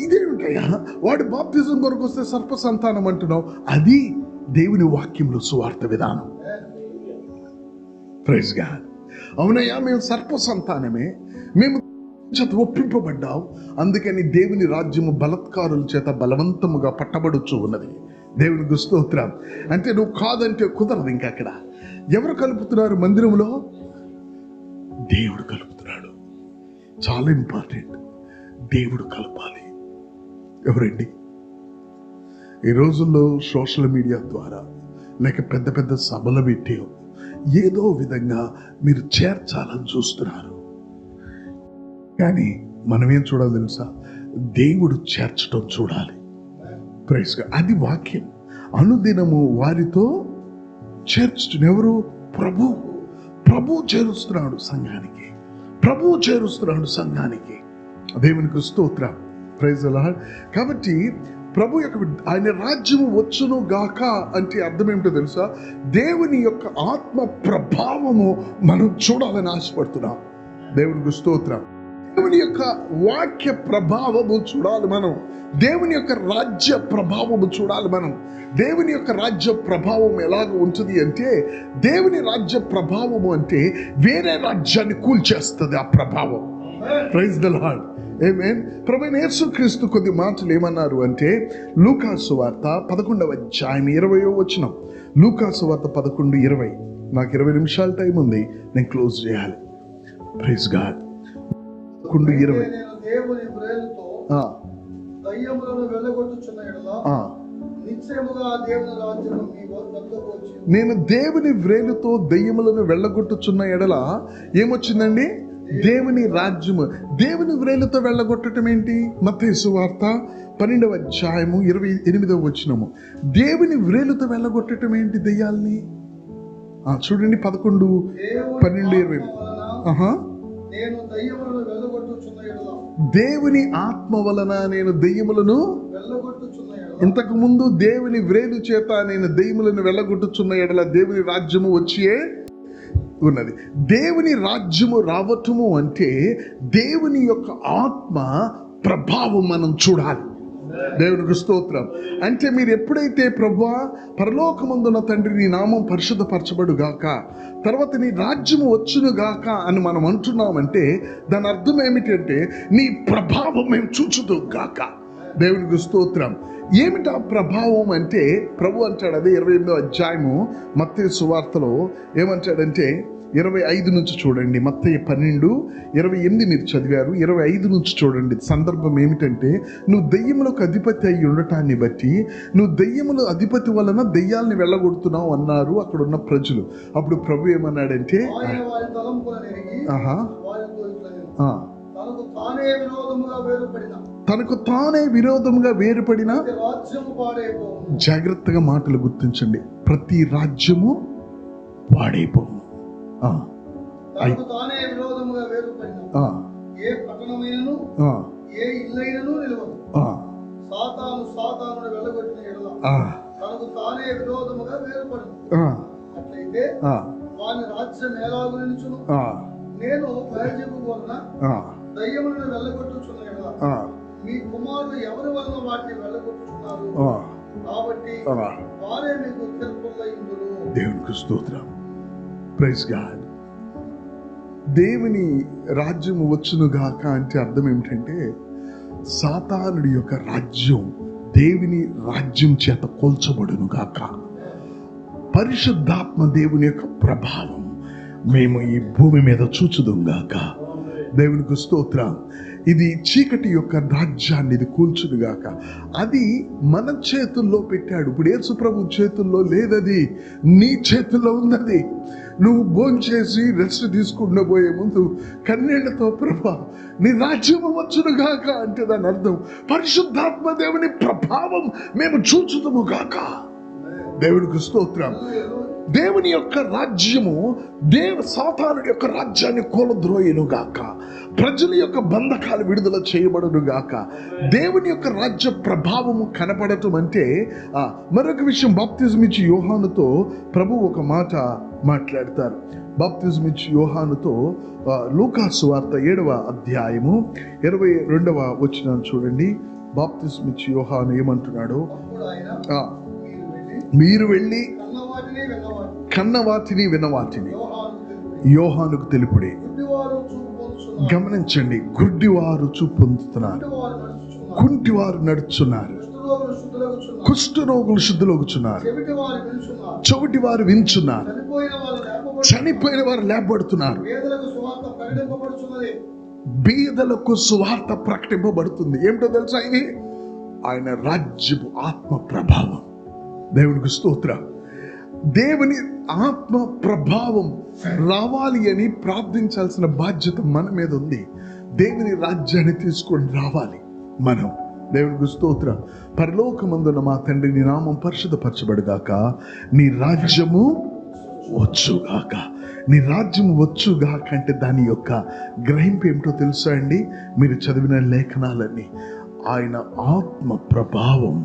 [SPEAKER 1] ఇదేమిటయ్యా, వాడు బాప్తిజం కొరకు వస్తే సర్ప సంతానం అంటున్నావు. అది దేవుని వాక్యంలో సువార్త విధానం. Praise God. అవునయ్యా, మేము సర్ప సంతానమే, మేము చేత ఒప్పింపబడ్డావు, అందుకని దేవుని రాజ్యము బలత్కారుల చేత బలవంతముగా పట్టబడుచు ఉన్నది. దేవునికి స్తోత్రం. అంటే నువ్వు కాదంటే కుదరదు. ఇంకా అక్కడ ఎవరు కలుపుతున్నారు? మందిరంలో దేవుడు కలుపుతున్నాడు. చాలా ఇంపార్టెంట్. దేవుడు కలపాలి. ఎవరండి? ఈ రోజుల్లో సోషల్ మీడియా ద్వారా లేక పెద్ద పెద్ద సభలు పెట్టి ఏదో విధంగా మీరు చేర్చాలని చూస్తున్నారు, కానీ మనమేం చూడాలి తెలుసా? దేవుడు చేర్చడం చూడాలి. Praise God. అది వాక్యం. అనుదినము వారితో చేర్చుతున్న ఎవరు? ప్రభు చేరుస్తున్నాడు సంఘానికి. దేవునికి స్తోత్రం. Praise the Lord. కాబట్టి ప్రభు యొక్క ఆయన రాజ్యము వచ్చును గాక అంటే అర్థం ఏమిటో తెలుసా? దేవుని యొక్క ఆత్మ ప్రభావము మనం చూడాలని ఆశపడుతున్నాం. దేవునికి స్తోత్రం. దేవుని యొక్క వాక్య ప్రభావము చూడాలి మనం. దేవుని యొక్క రాజ్య ప్రభావము చూడాలి మనం. దేవుని యొక్క రాజ్య ప్రభావం ఎలాగ ఉంటుంది అంటే, దేవుని రాజ్య ప్రభావము అంటే వేరే రాజ్యాన్ని కూల్చేస్తుంది ఆ ప్రభావం. Praise the Lord. ఆమేన్. ప్రభువైన యేసుక్రీస్తు కొద్ది మాటలు ఏమన్నారు అంటే, లూకాసు వార్త 11వ అధ్యాయం 20వ వచనం. లూకాసు వార్త 11:20. నాకు 20 నిమిషాల టైం ఉంది, నేను క్లోజ్ చేయాలి. Praise God. 11:20. నేను దేవుని వ్రేలుతో దయ్యములను వెళ్ళగొట్టుచున్న ఎడల ఏమొచ్చిందండి? దేవుని రాజ్యము. దేవుని వ్రేలుతో వెళ్ళగొట్టడం ఏంటి? మత్తయి సువార్త 12వ అధ్యాయము 28వ వచనము. దేవుని వ్రేలుతో వెళ్ళగొట్టడం ఏంటి దయ్యాల్ని? చూడండి 11, 12, 20. దేవుని ఆత్మ వలన నేను దయ్యములను ఇంతకు ముందు దేవుని వ్రేలు చేత నేను దయ్యములను వెళ్ళగొట్టుచున్న ఎడల దేవుని రాజ్యము వచ్చియే. ఉన్నది. దేవుని రాజ్యము రావటము అంటే దేవుని యొక్క ఆత్మ ప్రభావం మనం చూడాలి. దేవునికి స్తోత్రం. అంటే మీరు ఎప్పుడైతే ప్రభువా పరలోకమందున్న తండ్రి నీ నామం పరిశుద్ధపరచబడు గాక, తర్వాత నీ రాజ్యము వచ్చును గాక అని మనం అంటున్నామంటే దాని అర్థం ఏమిటంటే నీ ప్రభావం మేము చూచుదు గాక. దేవునికి స్తోత్రం. ఏమిటా ప్రభావం అంటే ప్రభు అంటాడు, అదే 28వ అధ్యాయము మత్తయి సువార్తలో ఏమంటాడంటే 25 నుంచి చూడండి. మత్తయి 12:28 మీరు చదివారు. 25 నుంచి చూడండి. సందర్భం ఏమిటంటే నువ్వు దెయ్యములకు అధిపతి అయి ఉండటాన్ని బట్టి నువ్వు దెయ్యముల అధిపతి వలన దెయ్యాలని వెళ్ళగొడుతున్నావు అన్నారు అక్కడ ఉన్న ప్రజలు. అప్పుడు ప్రభు ఏమన్నాడంటే తనకు తానే విరోధముగా వేరుపడిన, జాగ్రత్తగా మాటలు గుర్తించండి, ప్రతి రాజ్యము పాడైపోవు.
[SPEAKER 2] నేను బయల్జెబూలు వలన దయ్యములను వెళ్ళగొట్టుచున్న యెడల మీ కుమారులు ఎవరి వలన వాటిని వెళ్ళగొట్టుచున్నారు, కాబట్టి వారే మీకు తీర్పులయ్యుందురు.
[SPEAKER 1] దేవునికి స్తోత్రం. Praise God. దేవుని రాజ్యం వచ్చును గాక అంటే అర్థం ఏమిటంటే సాతానుడి యొక్క రాజ్యం దేవుని రాజ్యం చేత కోల్చబడును గాక. పరిశుద్ధాత్మ దేవుని యొక్క ప్రభావం మేము ఈ భూమి మీద చూచుదుం గాక. దేవునికి స్తోత్రం. ఇది చీకటి యొక్క రాజ్యాన్ని ఇది కూల్చునుగాక. అది మన చేతుల్లో పెట్టాడు. ఇప్పుడు యేసు ప్రభు చేతుల్లో లేదది, నీ చేతుల్లో ఉన్నది. నువ్వు భోంచేసి రెస్ట్ తీసుకుంటూ పోయే ముందు కన్నీళ్లతో ప్రభా నీ రాజ్యము వచ్చునుగాక అంటే దాని అర్థం పరిశుద్ధాత్మ దేవుని ప్రభావం మేము చూచుదుము గాక. దేవునికి స్తోత్రం. దేవుని యొక్క రాజ్యము సాతానుడి యొక్క రాజ్యాన్ని కూలద్రోయును గాక. ప్రజల యొక్క బంధకాలు విడుదల చేయబడును గాక. దేవుని యొక్క రాజ్య ప్రభావము కనపడటం అంటే మరొక విషయం, బాప్తిజం ఇచ్చి యోహానుతో ప్రభు ఒక మాట మాట్లాడతారు. బాప్తిజం ఇచ్చి యోహానుతో లూకా సువార్త 7వ అధ్యాయము 22వ వచనం చూడండి. బాప్తిజం ఇచ్చి యోహాను ఏమంటున్నాడు, మీరు వెళ్ళి కన్నవాటిని విన్నవాటిని యోహానుకు తెలుపుడి. గమనించండి, గుడ్డివారు చూపు పొందుతున్నారు, కుంటివారు నడుచున్నారు, కుష్ఠరోగులు శుద్ధులగుచున్నారు, చెవిటి వారు వించున్నారు, చనిపోయిన వారు లేపబడుతున్నారు, బీదలకు సువార్త ప్రకటింపబడుతుంది. ఏమిటో తెలుసా? ఇది ఆయన రాజ్యపు ఆత్మ ప్రభావం. దేవునికి స్తోత్రం. దేవుని ఆత్మ ప్రభావం రావాలి అని ప్రార్థించాల్సిన బాధ్యత మన మీద ఉంది. దేవుని రాజ్యాన్ని తీసుకొని రావాలి మనం. దేవునికి స్తోత్రం. పరలోకమందున మా తండ్రి నీ నామం పరిశుద్ధపరచబడుగాక, నీ రాజ్యము వచ్చుగాక. నీ రాజ్యము వచ్చుగాక అంటే దాని యొక్క గ్రహింపు ఏమిటో తెలుసా అండి? మీరు చదివిన లేఖనాలన్నీ ఆయన ఆత్మ ప్రభావం,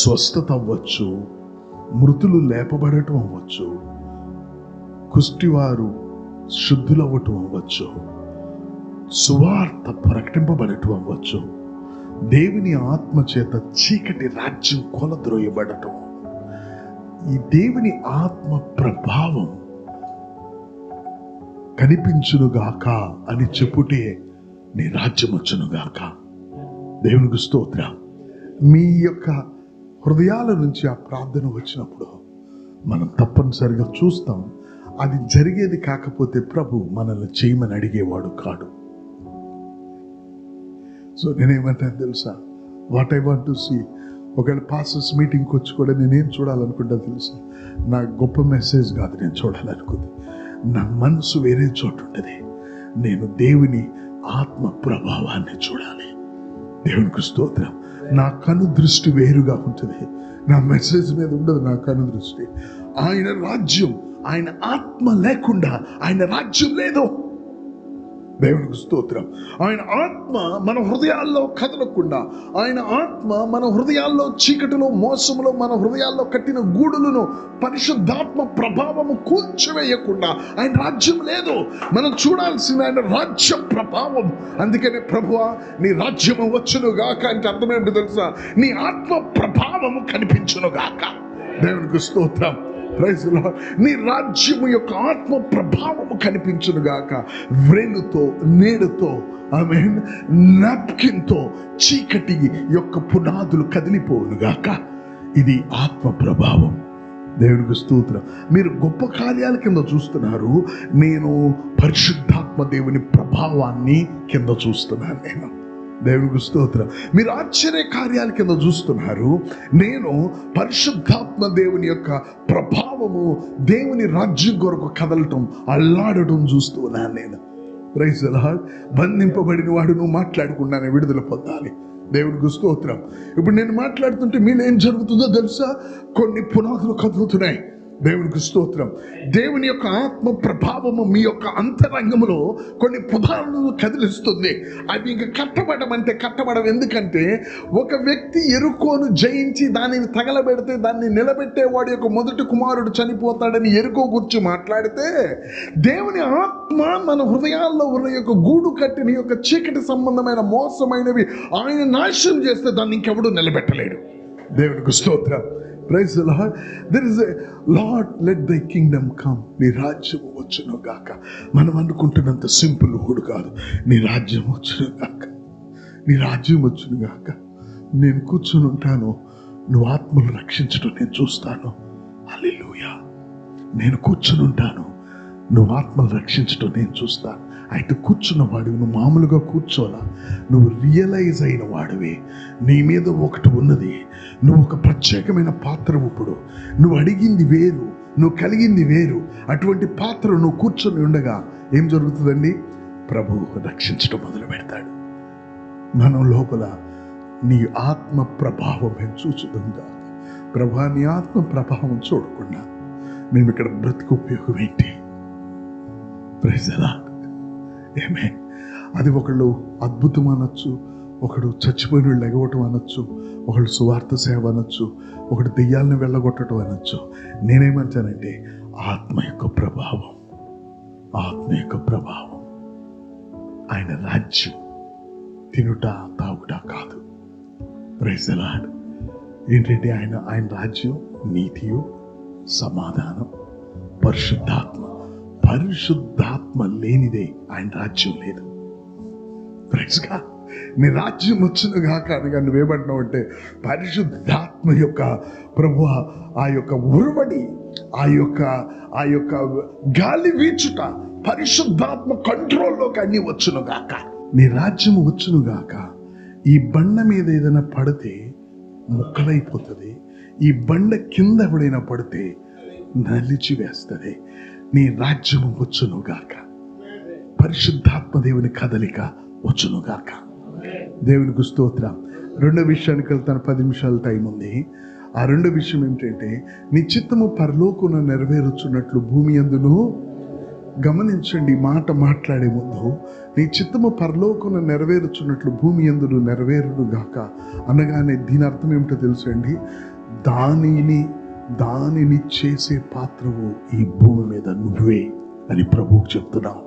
[SPEAKER 1] స్వస్థత అవ్వచ్చు, మృతులు లేపబడటం అవ్వచ్చు, కుష్టివారు శుద్ధులవ్వటం అవ్వచ్చు, సువార్త ప్రకటింపబడటం అవ్వచ్చు, దేవుని ఆత్మ చేత చీకటి రాజ్యం కొలద్రోయబడటం. ఈ దేవుని ఆత్మ ప్రభావం కనిపించునుగాక అని చెప్పుటే నీ రాజ్యం వచ్చునుగాక. దేవునికి స్తోత్రం. మీ యొక్క హృదయాల నుంచి ఆ ప్రార్థన వచ్చినప్పుడు మనం తప్పనిసరిగా చూస్తాం. అది జరిగేది కాకపోతే ప్రభు మనల్ని చేయమని అడిగేవాడు కాడు. సో నేనేమంటాను తెలుసా, what I want to see. ఒకవేళ పాస్టర్స్ మీటింగ్కి వచ్చి కూడా నేనేం చూడాలనుకుంటా తెలుసా? నా గొప్ప మెసేజ్ కాదు నేను చూడాలనుకుంది, నా మనసు వేరే చోటు ఉంటుంది. నేను దేవుని ఆత్మ ప్రభావాన్ని చూడాలి. దేవునికి స్తోత్రం. నా కను దృష్టి వేరుగా ఉంటుంది, నా మెసేజ్ మీద ఉండదు నా కను దృష్టి. ఆయన రాజ్యం, ఆయన ఆత్మ లేకుండా ఆయన రాజ్యం లేదు. దేవునికి స్తోత్రం. ఆయన ఆత్మ మన హృదయాల్లో కదలకుండా, ఆయన ఆత్మ మన హృదయాల్లో చీకటిలో మోసములో మన హృదయాల్లో కట్టిన గూడులను పరిశుద్ధాత్మ ప్రభావము కూల్చివేయకుండా ఆయన రాజ్యం లేదు. మనం చూడాల్సిన ఆయన రాజ్య ప్రభావం. అందుకనే ప్రభువా నీ రాజ్యము వచ్చును గాక అంటే అర్థం ఏంటో తెలుసా? నీ ఆత్మ ప్రభావము కనిపించును గాక. దేవునికి స్తోత్రం. నీ రాజ్యము యొక్క ఆత్మ ప్రభావము కనిపించును గాక. వ్రేలుతో నేడుతో ఆమేన్ నాప్కిన్తో చీకటి యొక్క పునాదులు కదిలిపోవును గాక. ఇది ఆత్మ ప్రభావం. దేవునికి స్తోత్రం. మీరు గొప్ప కార్యాల కింద చూస్తున్నారు, నేను పరిశుద్ధాత్మ దేవుని ప్రభావాన్ని కింద చూస్తున్నాను. నేను దేవునికి స్తోత్రం. మీరు ఆశ్చర్య కార్యాల కింద చూస్తున్నారు, నేను పరిశుద్ధాత్మ దేవుని యొక్క ప్రభావము దేవుని రాజ్యం కొరకు కదలటం అల్లాడటం చూస్తూ ఉన్నాను నేను. Praise the lord. బంధింపబడిన వాడు నువ్వు మాట్లాడకుండానే విడుదల పొందాలి. దేవునికి స్తోత్రం. ఇప్పుడు నేను మాట్లాడుతుంటే మీలో ఏం జరుగుతుందో తెలుసా? కొన్ని పునాదులు కదులుతున్నాయి. దేవునికి స్తోత్రం. దేవుని యొక్క ఆత్మ ప్రభావము మీ యొక్క అంతరంగంలో కొన్ని పునాదులను కదిలిస్తుంది. అవి ఇంకా కట్టబడమంటే కట్టబడం. ఎందుకంటే ఒక వ్యక్తి ఎరుకోను జయించి దానిని తగలబెడితే దాన్ని నిలబెట్టేవాడి యొక్క మొదటి కుమారుడు చనిపోతాడని ఎరుకో గురించి మాట్లాడితే, దేవుని ఆత్మ మన హృదయాల్లో ఉన్న యొక్క గూడు కట్టిన యొక్క చీకటి సంబంధమైన మోసమైనవి ఆయన నాశనం చేస్తే దాన్ని ఇంకెవడూ నిలబెట్టలేడు. దేవునికి స్తోత్రం. Praise the Lord. There is a Lord, let thy kingdom come. నీ రాజ్యం వచ్చును గాక. మనం అనుకుంటున్నంత సింపుల్ కూడా కాదు. నీ రాజ్యం వచ్చును గాక. నీ రాజ్యం వచ్చును గాక. నేను కూర్చుని ఉంటాను, నువ్వు ఆత్మను రక్షించడం నేను చూస్తాను. హల్లెలూయా. నేను కూర్చుని ఉంటాను, నువ్వు ఆత్మను రక్షించడం నేను చూస్తాను. అయితే కూర్చున్న వాడివి నువ్వు మామూలుగా కూర్చోలా, నువ్వు రియలైజ్ అయిన వాడివి. నీ మీద ఒకటి ఉన్నది, నువ్వు ఒక ప్రత్యేకమైన పాత్ర. ఇప్పుడు నువ్వు అడిగింది వేరు, నువ్వు కలిగింది వేరు. అటువంటి పాత్ర నువ్వు కూర్చొని ఉండగా ఏం జరుగుతుందండి? ప్రభువు రక్షించడం మొదలు పెడతాడు. మనం లోపల నీ ఆత్మ ప్రభావం మేము చూచుతుందా? ప్రభా, నీ ఆత్మ ప్రభావం చూడకుండా మేము ఇక్కడ బ్రతికి ఉపయోగం ఏంటి? Praise the Lord. ఆమేన్. అది ఒకళ్ళు అద్భుతం అనొచ్చు, ఒకడు చచ్చిపోయిన వాళ్ళు ఎగవటం అనొచ్చు, ఒకళ్ళు సువార్త సేవ అనొచ్చు, ఒకడు దెయ్యాలను వెళ్ళగొట్టడం అనొచ్చు. నేనేమంటానంటే ఆత్మ యొక్క ప్రభావం, ఆత్మ యొక్క ప్రభావం. ఆయన రాజ్యం తినుట తాగుట కాదు. Praise the Lord. ఏంటంటే ఆయన రాజ్యం నీతియు సమాధానం పరిశుద్ధాత్మ. పరిశుద్ధాత్మ లేనిదే ఆయన రాజ్యం లేదు. Praise God. నీ రాజ్యం వచ్చును గాక అనగా నువ్వేమంటున్నావు అంటే పరిశుద్ధాత్మ యొక్క ప్రభు ఆ యొక్క ఉరవడి, ఆ యొక్క గాలి వీచుట, పరిశుద్ధాత్మ కంట్రోల్లోకి అన్ని వచ్చును గాక. నీ రాజ్యం వచ్చును గాక. ఈ బండ మీద ఏదైనా పడితే ముక్కలైపోతుంది. ఈ బండ కింద ఎవడైనా పడితే నలిచి వేస్తుంది. నీ రాజ్యము వచ్చును గాక. పరిశుద్ధాత్మ దేవుని కదలిక వచ్చును గాక. దేవునికి స్తోత్రం. రెండో విషయానికి వెళ్తాను. 10 నిమిషాల టైం ఉంది. ఆ రెండో విషయం ఏంటంటే నీ చిత్తము పరలోకమున నెరవేరుచున్నట్లు భూమి యందును. గమనించండి, మాట మాట్లాడే ముందు నీ చిత్తము పరలోకమున నెరవేరుచున్నట్లు భూమి యందును నెరవేరును గాక అనగానే దీని అర్థం ఏమిటో తెలుసండి? దానిని చేసే పాత్రవు ఈ భూమి మీద నువ్వే అని ప్రభువుకు చెప్తున్నావు.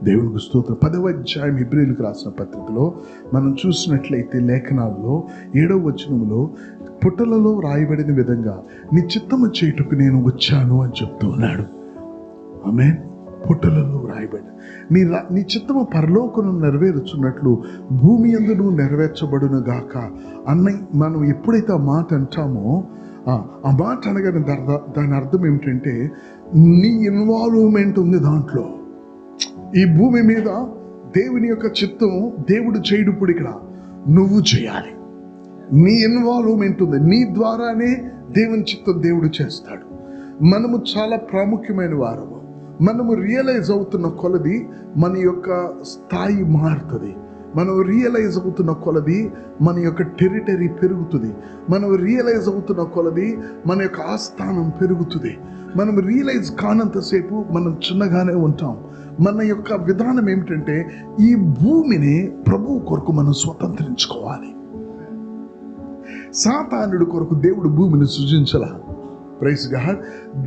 [SPEAKER 1] దేవునికి స్తోత్రం. 10వ అధ్యాయం హెబ్రీయులకు రాసిన పత్రికలో మనం చూసినట్లయితే లేఖనాల్లో 7వ వచనంలో పుటలలో రాయబడిన విధంగా నీ చిత్తము చేయుటకు నేను వచ్చాను అని చెప్తూ ఉన్నాడు. ఆమేన్. పుటలలో రాయబడి నీ చిత్తము పరలోకమున నెరవేరుచున్నట్లు భూమి యందును నెరవేర్చబడును గాక అన్న మనం ఎప్పుడైతే ఆ మాట అంటామో ఆ మాట అనగానే దాని అర్థం ఏమిటంటే నీ ఇన్వాల్వ్మెంట్ ఉంది దాంట్లో. ఈ భూమి మీద దేవుని యొక్క చిత్తం దేవుడు చేయడు. ఇప్పుడు ఇక్కడ నువ్వు చేయాలి. నీ ఇన్వాల్వ్మెంట్ ఉంది. నీ ద్వారానే దేవుని చిత్తం దేవుడు చేస్తాడు. మనము చాలా ప్రాముఖ్యమైన వారము. మనము రియలైజ్ అవుతున్న కొలది మన యొక్క స్థాయి మారుతుంది. మనం రియలైజ్ అవుతున్న కొలది మన యొక్క టెరిటరీ పెరుగుతుంది. మనం రియలైజ్ అవుతున్న కొలది మన యొక్క ఆస్థానం పెరుగుతుంది. మనం రియలైజ్ కానంతసేపు మనం చిన్నగానే ఉంటాం. మన యొక్క విధానం ఏమిటంటే ఈ భూమిని ప్రభువు కొరకు మనం స్వతంత్రించుకోవాలి. సాతానుడి కొరకు దేవుడు భూమిని సృజించలా. Praise God.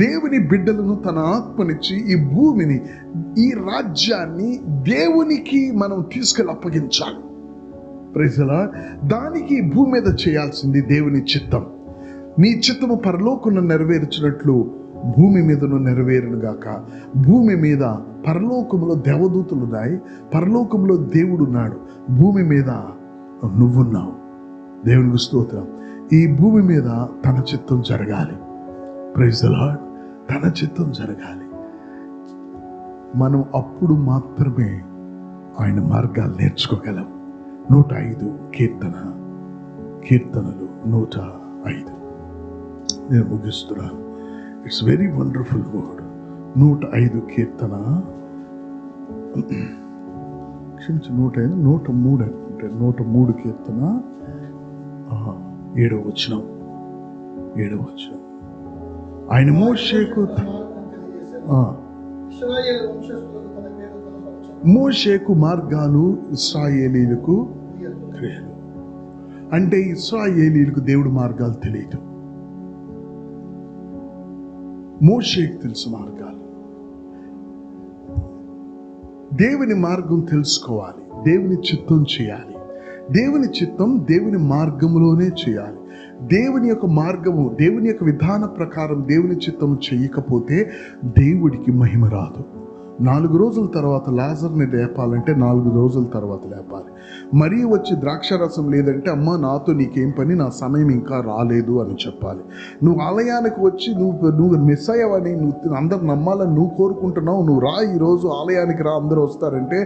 [SPEAKER 1] దేవుని బిడ్డలను తన ఆత్మనిచ్చి ఈ భూమిని, ఈ రాజ్యాన్ని దేవునికి మనం తీసుకెళ్ళి అప్పగించాలి. Praise Lord. దానికి భూమి మీద చేయాల్సింది దేవుని చిత్తం. నీ చిత్తము పరలోకమున నెరవేర్చినట్లు భూమి మీదను నెరవేరును గాక. భూమి మీద పరలోకములో దేవదూతలు ఉన్నాయి, పరలోకంలో దేవుడు ఉన్నాడు, భూమి మీద నువ్వున్నావు. దేవునికి స్తోత్రం. ఈ భూమి మీద తన చిత్తం జరగాలి. Praise the Lord. తన చిత్తం జరగాలి. మనం అప్పుడు మాత్రమే ఆయన మార్గాలు నేర్చుకోగలం. 105 కీర్తనలు 105. నేను ముగిస్తున్నాను. It's very wonderful word. 105 కీర్తన, క్షమించి 103 అంటే 103 కీర్తన 7వ వచనం. ఆయన మోషేకు మార్గాలు, ఇశ్రాయేలీలకు క్రియలు. అంటే ఇశ్రాయేలీలకు దేవుడు మార్గాలు తెలియదు, మోషేకు తెలుసు మార్గాలు. దేవుని మార్గం తెలుసుకోవాలి, దేవుని చిత్తం చేయాలి. దేవుని చిత్తం దేవుని మార్గంలోనే చేయాలి. దేవుని యొక్క మార్గము, దేవుని యొక్క విధాన ప్రకారం దేవుని చిత్తము చేయకపోతే దేవుడికి మహిమ రాదు. 4 రోజుల తర్వాత లాజర్ని లేపాలంటే 4 రోజుల తర్వాత లేపాలి. మరీ వచ్చి ద్రాక్షారసం లేదంటే అమ్మ నాతో నీకేం పని, నా సమయం ఇంకా రాలేదు అని చెప్పాలి. నువ్వు ఆలయానికి వచ్చి నువ్వు మిస్ అయ్యావని నువ్వు అందరు నమ్మాలని నువ్వు కోరుకుంటున్నావు, నువ్వు రా, ఈరోజు ఆలయానికి రా, అందరూ వస్తారంటే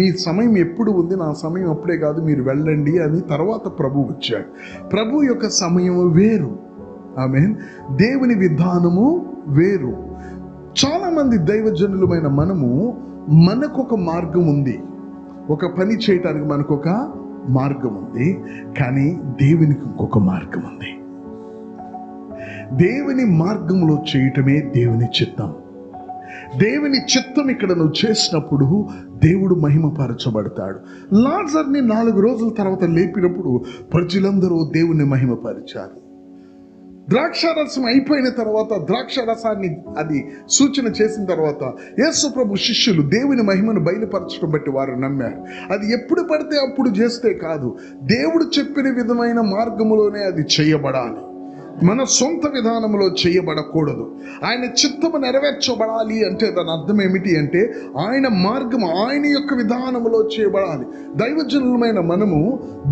[SPEAKER 1] మీ సమయం ఎప్పుడు ఉంది, నా సమయం అప్పుడే కాదు, మీరు వెళ్ళండి అని తర్వాత ప్రభు వచ్చాడు. ప్రభు యొక్క సమయం వేరు. ఆమేన్. దేవుని విధానము వేరు. చాలా మంది దైవజనులమైన మనకొక మార్గం ఉంది, ఒక పని చేయటానికి మనకొక మార్గం ఉంది, కానీ దేవునికి ఇంకొక మార్గం ఉంది. దేవుని మార్గంలో చేయటమే దేవుని చిత్తం. దేవుని చిత్తం ఇక్కడ నువ్వు చేసినప్పుడు దేవుడు మహిమపరచబడతాడు. లాజర్ని 4 రోజుల తర్వాత లేపినప్పుడు ప్రజలందరూ దేవుని మహిమపరిచారు. ద్రాక్షారసం అయిపోయిన తర్వాత, ద్రాక్షారసాన్ని అది సూచన చేసిన తర్వాత యేసు ప్రభు శిష్యులు దేవుని మహిమను బయలుపరచడం బట్టి వారు నమ్మారు. అది ఎప్పుడు పడితే అప్పుడు చేస్తే కాదు, దేవుడు చెప్పిన విధమైన మార్గములోనే అది చేయబడాలి. మన సొంత విధానంలో చేయబడకూడదు. ఆయన చిత్తము నెరవేర్చబడాలి అంటే దాని అర్థం ఏమిటి అంటే ఆయన మార్గం, ఆయన యొక్క విధానంలో చేయబడాలి. దైవజనులమైన మనము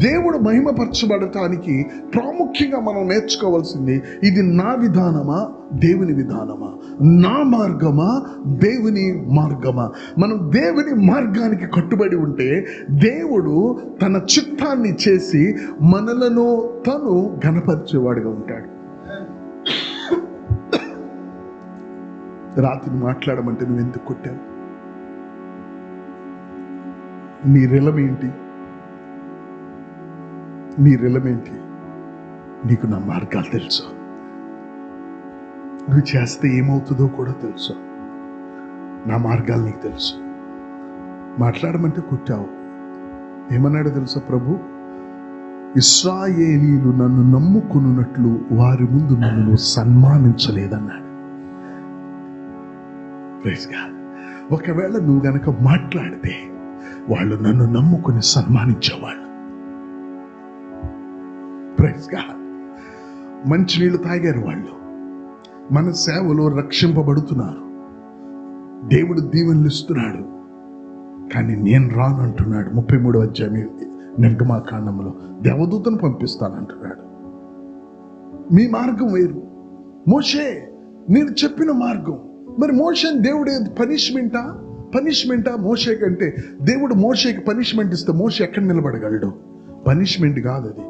[SPEAKER 1] దేవుడు మహిమపరచబడటానికి ప్రాముఖ్యంగా మనం నేర్చుకోవాల్సింది, ఇది నా విధానమా దేవుని విధానమా, నా మార్గమా దేవుని మార్గమా. మనం దేవుని మార్గానికి కట్టుబడి ఉంటే దేవుడు తన చిత్తాన్ని చేసి మనలను తను ఘనపరిచేవాడుగా ఉంటాడు. రాత్రి మాట్లాడమంటే నువ్వు ఎందుకు కొట్టావు? నీ రిలమేంటి? నీకు నా మార్గాలు తెలుసు, నువ్వు చేస్తే ఏమవుతుందో కూడా తెలుసు, నా మార్గాలు నీకు తెలుసు. మాట్లాడమంటే కొట్టావు. ఏమన్నాడో తెలుసా ప్రభు? ఇశ్రాయేలీలు నన్ను నమ్ముకున్నట్లు వారి ముందు నన్ను సన్మానించలేదన్నాడు. ఒకవేళ నువ్వు గనక మాట్లాడితే వాళ్ళు నన్ను నమ్ముకుని సన్మానించేవాళ్ళు. మంచినీళ్ళు తాగారు వాళ్ళు, మన సేవలో రక్షింపబడుతున్నారు, దేవుడు దీవెనలు ఇస్తున్నాడు. కానీ నేను రాను అంటున్నాడు. 33వ అధ్యాయం నిర్గమాకాండంలో దేవదూతను పంపిస్తానంటున్నాడు. మీ మార్గం వేరు. మోషే నేను చెప్పిన మార్గం. మరి మోషేని దేవుడు పనిష్మెంటా మోషే కంటే? దేవుడు మోషేకి పనిష్మెంట్ ఇస్తే మోషే ఎక్కడ నిలబడగలడు? పనిష్మెంట్ కాదు అది.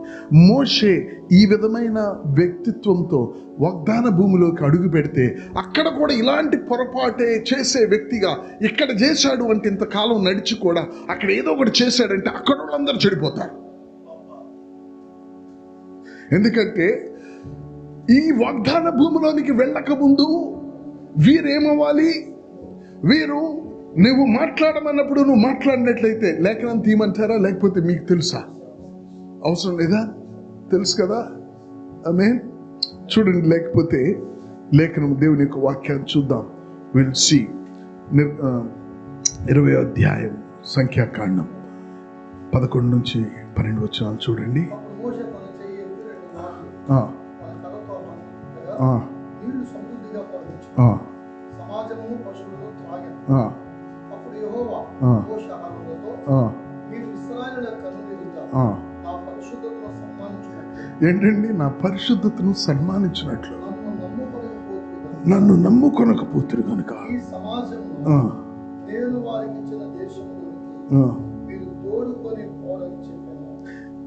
[SPEAKER 1] మోషే ఈ విధమైన వ్యక్తిత్వంతో వాగ్దాన భూమిలోకి అడుగు పెడితే అక్కడ కూడా ఇలాంటి పొరపాటే చేసే వ్యక్తిగా ఇక్కడ చేశాడు అంటే, ఇంతకాలం నడిచి కూడా అక్కడ ఏదో ఒకటి చేశాడంటే అక్కడ వాళ్ళందరూ చెడిపోతారు. ఎందుకంటే ఈ వాగ్దాన భూమిలోనికి వెళ్ళక ముందు వీరేమవ్వాలి? వీరు నువ్వు మాట్లాడమన్నప్పుడు నువ్వు మాట్లాడినట్లయితే లేఖనం తీయమంటారా? లేకపోతే మీకు తెలుసా? అవసరం లేదా? తెలుసు కదా. ఆమేన్. చూడండి, లేకపోతే లేఖనం దేవుని యొక్క వాక్యాన్ని చూద్దాం. విల్ సీ 20వ అధ్యాయం సంఖ్యాకాండం 11 నుంచి 12 వచనాలు చూడండి. ఏంటండి? నా పరిశుద్ధతను సన్మానించినట్లు నన్ను నమ్ముకొనకపోతురు కనుక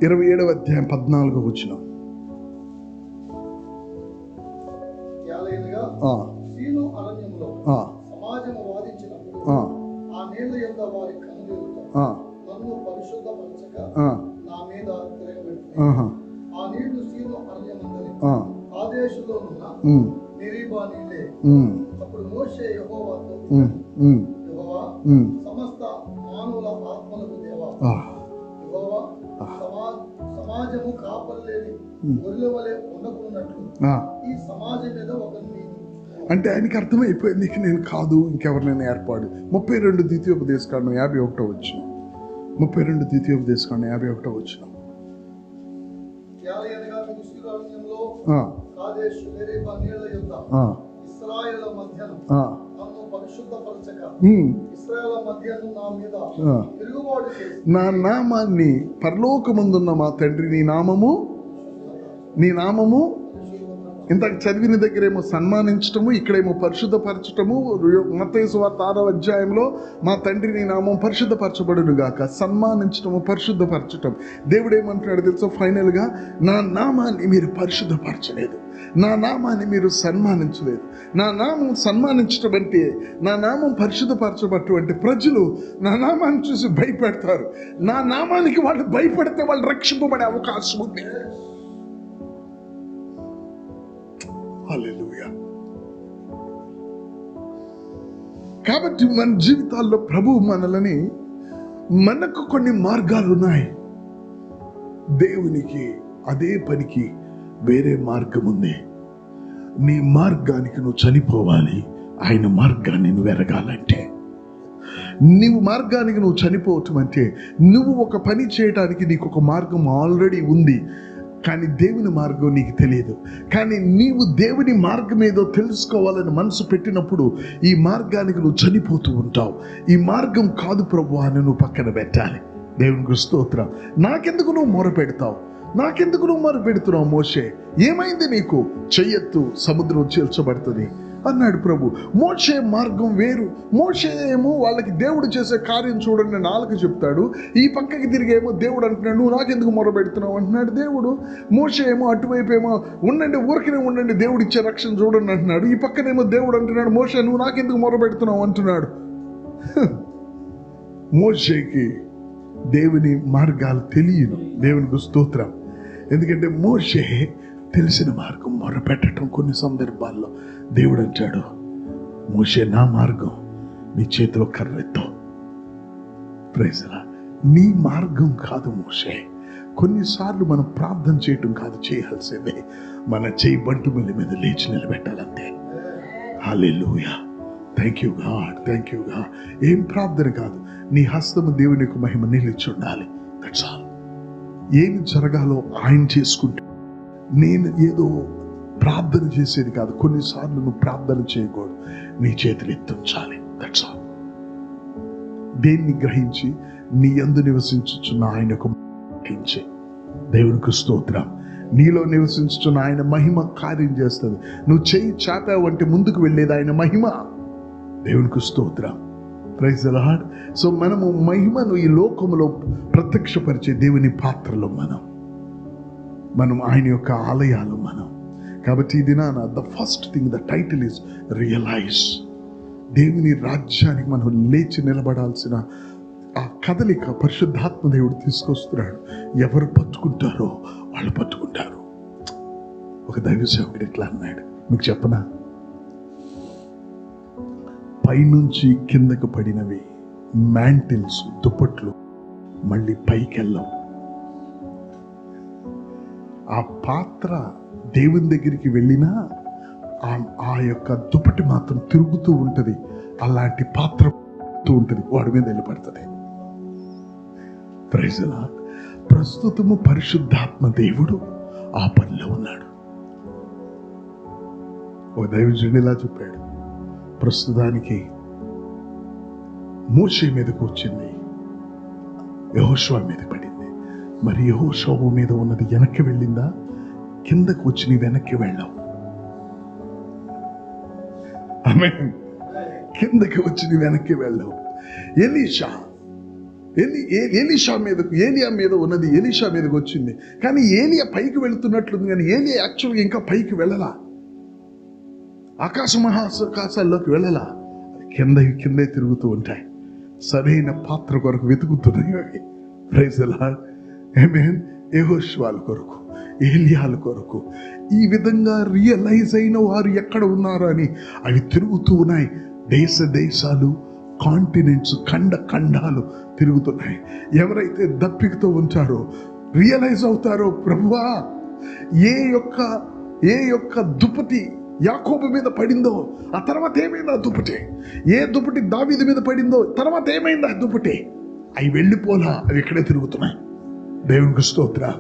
[SPEAKER 1] 27వ అధ్యాయం 14వ వచనం.
[SPEAKER 2] అప్పుడు మోషే యెహోవాతో, యెహోవా సమస్త మానవుల ఆత్మలకు దేవా, యెహోవా సమాజము కాపరి లేని గొర్రెల వలె ఉండకున్నట్లు ఈ సమాజం మీద ఒకరిని.
[SPEAKER 1] అంటే ఆయనకి అర్థమైపోయింది, ఇక నేను కాదు, ఇంకెవరినైనా ఏర్పాటు. 32 ద్వితీయోపదేశకాండం 51వ వచనం. 32 ద్వితీయోపదేశకాండం 51వ వచనం.
[SPEAKER 2] ఇశ్రాయేలు మధ్యను నన్ను పరిశుద్ధపరచక ఇశ్రాయేలు మధ్యను నా మీద తిరుగుబాటు చేసి
[SPEAKER 1] నా నామాన్ని పరలోకమందున్న మా తండ్రి నీ నామము ఇంతకు చదివిన దగ్గరేమో సన్మానించటము, ఇక్కడేమో పరిశుద్ధపరచటము. మత్తయి సువార్త 6వ అధ్యాయంలో మా తండ్రి నీ నామం పరిశుద్ధపరచబడును గాక. సన్మానించటము, పరిశుద్ధపరచటం. దేవుడు ఏమంటున్నాడు తెలుసా? ఫైనల్గా నా నామాన్ని మీరు పరిశుద్ధపరచలేదు, నా నామాన్ని మీరు సన్మానించలేదు. నా నామం సన్మానించటం అంటే, నా నామం పరిశుద్ధపరచబట్టు అంటే ప్రజలు నా నామాన్ని చూసి భయపెడతారు. నా నామానికి వాళ్ళు భయపెడితే వాళ్ళు రక్షింపబడే అవకాశం ఉంది. హల్లెలూయా. కాబట్టి మన జీవితాల్లో ప్రభు మనకు కొన్ని మార్గాలు ఉన్నాయి. దేవునికి అదే పనికి వేరే మార్గం ఉంది. నీ మార్గానికి నువ్వు చనిపోవాలి. ఆయన మార్గాన్ని నువ్వు ఎరగాలంటే, నీవు మార్గానికి నువ్వు చనిపోవటం అంటే, నువ్వు ఒక పని చేయడానికి నీకు ఒక మార్గం ఆల్రెడీ ఉంది, కానీ దేవుని మార్గం నీకు తెలియదు. కానీ నీవు దేవుని మార్గం ఏదో తెలుసుకోవాలని మనసు పెట్టినప్పుడు ఈ మార్గానికి నువ్వు చనిపోతూ ఉంటావు. ఈ మార్గం కాదు ప్రభు అని నువ్వు పక్కన పెట్టాలి. దేవునికి స్తోత్రం. నాకెందుకు నువ్వు మొరపెడతావు? నాకెందుకు నువ్వు మొరపెడుతున్నావు? మోషే, ఏమైంది నీకు? చెయ్యొద్దు, సముద్రం చీల్చబడుతుంది అన్నాడు ప్రభు. మోషే మార్గం వేరు. మోషే ఏమో వాళ్ళకి దేవుడు చేసే కార్యం చూడండి 4 చెప్తాడు. ఈ పక్కకి తిరిగేమో దేవుడు అంటున్నాడు, నువ్వు నాకెందుకు మొరపెడుతున్నావు అంటున్నాడు దేవుడు. మోషే ఏమో అటువైపు ఏమో ఉండండి, ఊరికనే ఉండండి, దేవుడు ఇచ్చే రక్షణ చూడండి అంటున్నాడు. ఈ పక్కనేమో దేవుడు అంటున్నాడు, మోషే నువ్వు నాకెందుకు మొరపెడుతున్నావు అంటున్నాడు. మోషేకి దేవుని మార్గాలు తెలియను. దేవునికి స్తోత్రం. ఎందుకంటే మోషే తెలిసిన మార్గం మొరపెట్టడం. కొన్ని సందర్భాల్లో దేవుడు అంటాడు, మోషే నా మార్గం నీ చేతిలో కర్రెత్తో. Praise the Lord. నీ మార్గం కాదు మోషే. కొన్నిసార్లు మనం ప్రార్థన చేయటం కాదు చేయాల్సిందే, మన చేయి బంటుమిల్లి మీద లేచి నిలబెట్టాలంతే. Hallelujah. Thank you God, thank you God. ఏం ప్రార్థన కాదు, నీ హస్తము దేవుని యొక్క మహిమ నిలిచి ఉండాలి. That's all. ఏమి జరగాలో ఆయన చేసుకుంటే, నేను ఏదో ప్రార్థన చేసేది కాదు. కొన్నిసార్లు నువ్వు ప్రార్థన చేయకూడదు, నీ చేతులు ఎత్తుంచాలి. That's all. దేన్ని గ్రహించి నీ యందు నివసించుచున్న ఆయనకు గ్రహించి. దేవునికి స్తోత్రం. నీలో నివసించుచున్న ఆయన మహిమ కార్యం చేస్తుంది. నువ్వు చేయి చాపావు అంటే ముందుకు వెళ్ళేది ఆయన మహిమ. దేవునికి స్తోత్రం. Praise the lord. సో మనము మహిమను ఈ లోకంలో ప్రత్యక్షపరిచే దేవుని పాత్రలో మనం ఆయన యొక్క ఆలయాలు మనం. కాబట్టి ఈ దినాన the first thing, the title is realise. దేవుని రాజ్యానికి మనం లేచి నిలబడాల్సిన ఆ కదలిక పరిశుద్ధాత్మ దేవుడు తీసుకొస్తున్నాడు. ఎవరు పట్టుకుంటారో వాళ్ళు పట్టుకుంటారు. ఒక దైవ సేవకుడు ఇట్లా అన్నాడు, మీకు చెప్పనా? పైనుంచి కిందకు పడినవి మ్యాంటిల్స్, దుప్పట్లు మళ్ళీ పైకెళ్ళవు. ఆ పాత్ర దేవుని దగ్గరికి వెళ్ళినా ఆ యొక్క దుప్పటి మాత్రం తిరుగుతూ ఉంటుంది. అలాంటి పాత్ర ఉంటుంది, వాడి మీద వెళ్ళిపడుతుంది. Praise the lord. ప్రస్తుతము పరిశుద్ధాత్మ దేవుడు ఆ పనిలో ఉన్నాడు. ఓ దైవజనుడు ఇలా చెప్పాడు, ప్రస్తుతానికి మోషే మీదకు వచ్చింది, యెహోషువ మీద పడింది. మరి యెహోషువ మీద ఉన్నది వెనక్కి వెళ్ళిందా? కిందకు వచ్చి నీ వెనక్కి వెళ్ళావు. ఆమేన్. కిందకి వచ్చి నీ వెనక్కి వెళ్ళావు. ఎలీషా మీదకు, ఏలియా మీద ఉన్నది ఎలీషా మీదకి వచ్చింది. కానీ ఏలియా పైకి వెళుతున్నట్లుంది, కానీ ఏలియా యాక్చువల్గా ఇంకా పైకి వెళ్ళలా, ఆకాశ మహాకాశాల్లోకి వెళ్ళలా. కిందే తిరుగుతూ ఉంటాయి. సరైన పాత్ర కొరకు వెతుకుతున్నాయి. Praise the Lord. ఆమేన్. యెహోషువల కొరకు, ఏలియాల కొరకు ఈ విధంగా రియలైజ్ అయిన వారు ఎక్కడ ఉన్నారు అని అవి తిరుగుతూ ఉన్నాయి. దేశాలు, కాంటినెంట్స్, ఖండాలు తిరుగుతున్నాయి. ఎవరైతే దప్పికతో ఉంటారో, రియలైజ్ అవుతారో, ప్రభువా ఏ యొక్క దుప్పటి యాకోబు మీద పడిందో ఆ తర్వాత ఏమైంది? ఆ దుప్పటి ఏ దుప్పటి దావీదు మీద పడిందో తర్వాత ఏమైంది? ఆ దుప్పటి అవి వెళ్ళిపోలా, అవి ఇక్కడే తిరుగుతున్నాయి. దేవునికి స్తోత్రం.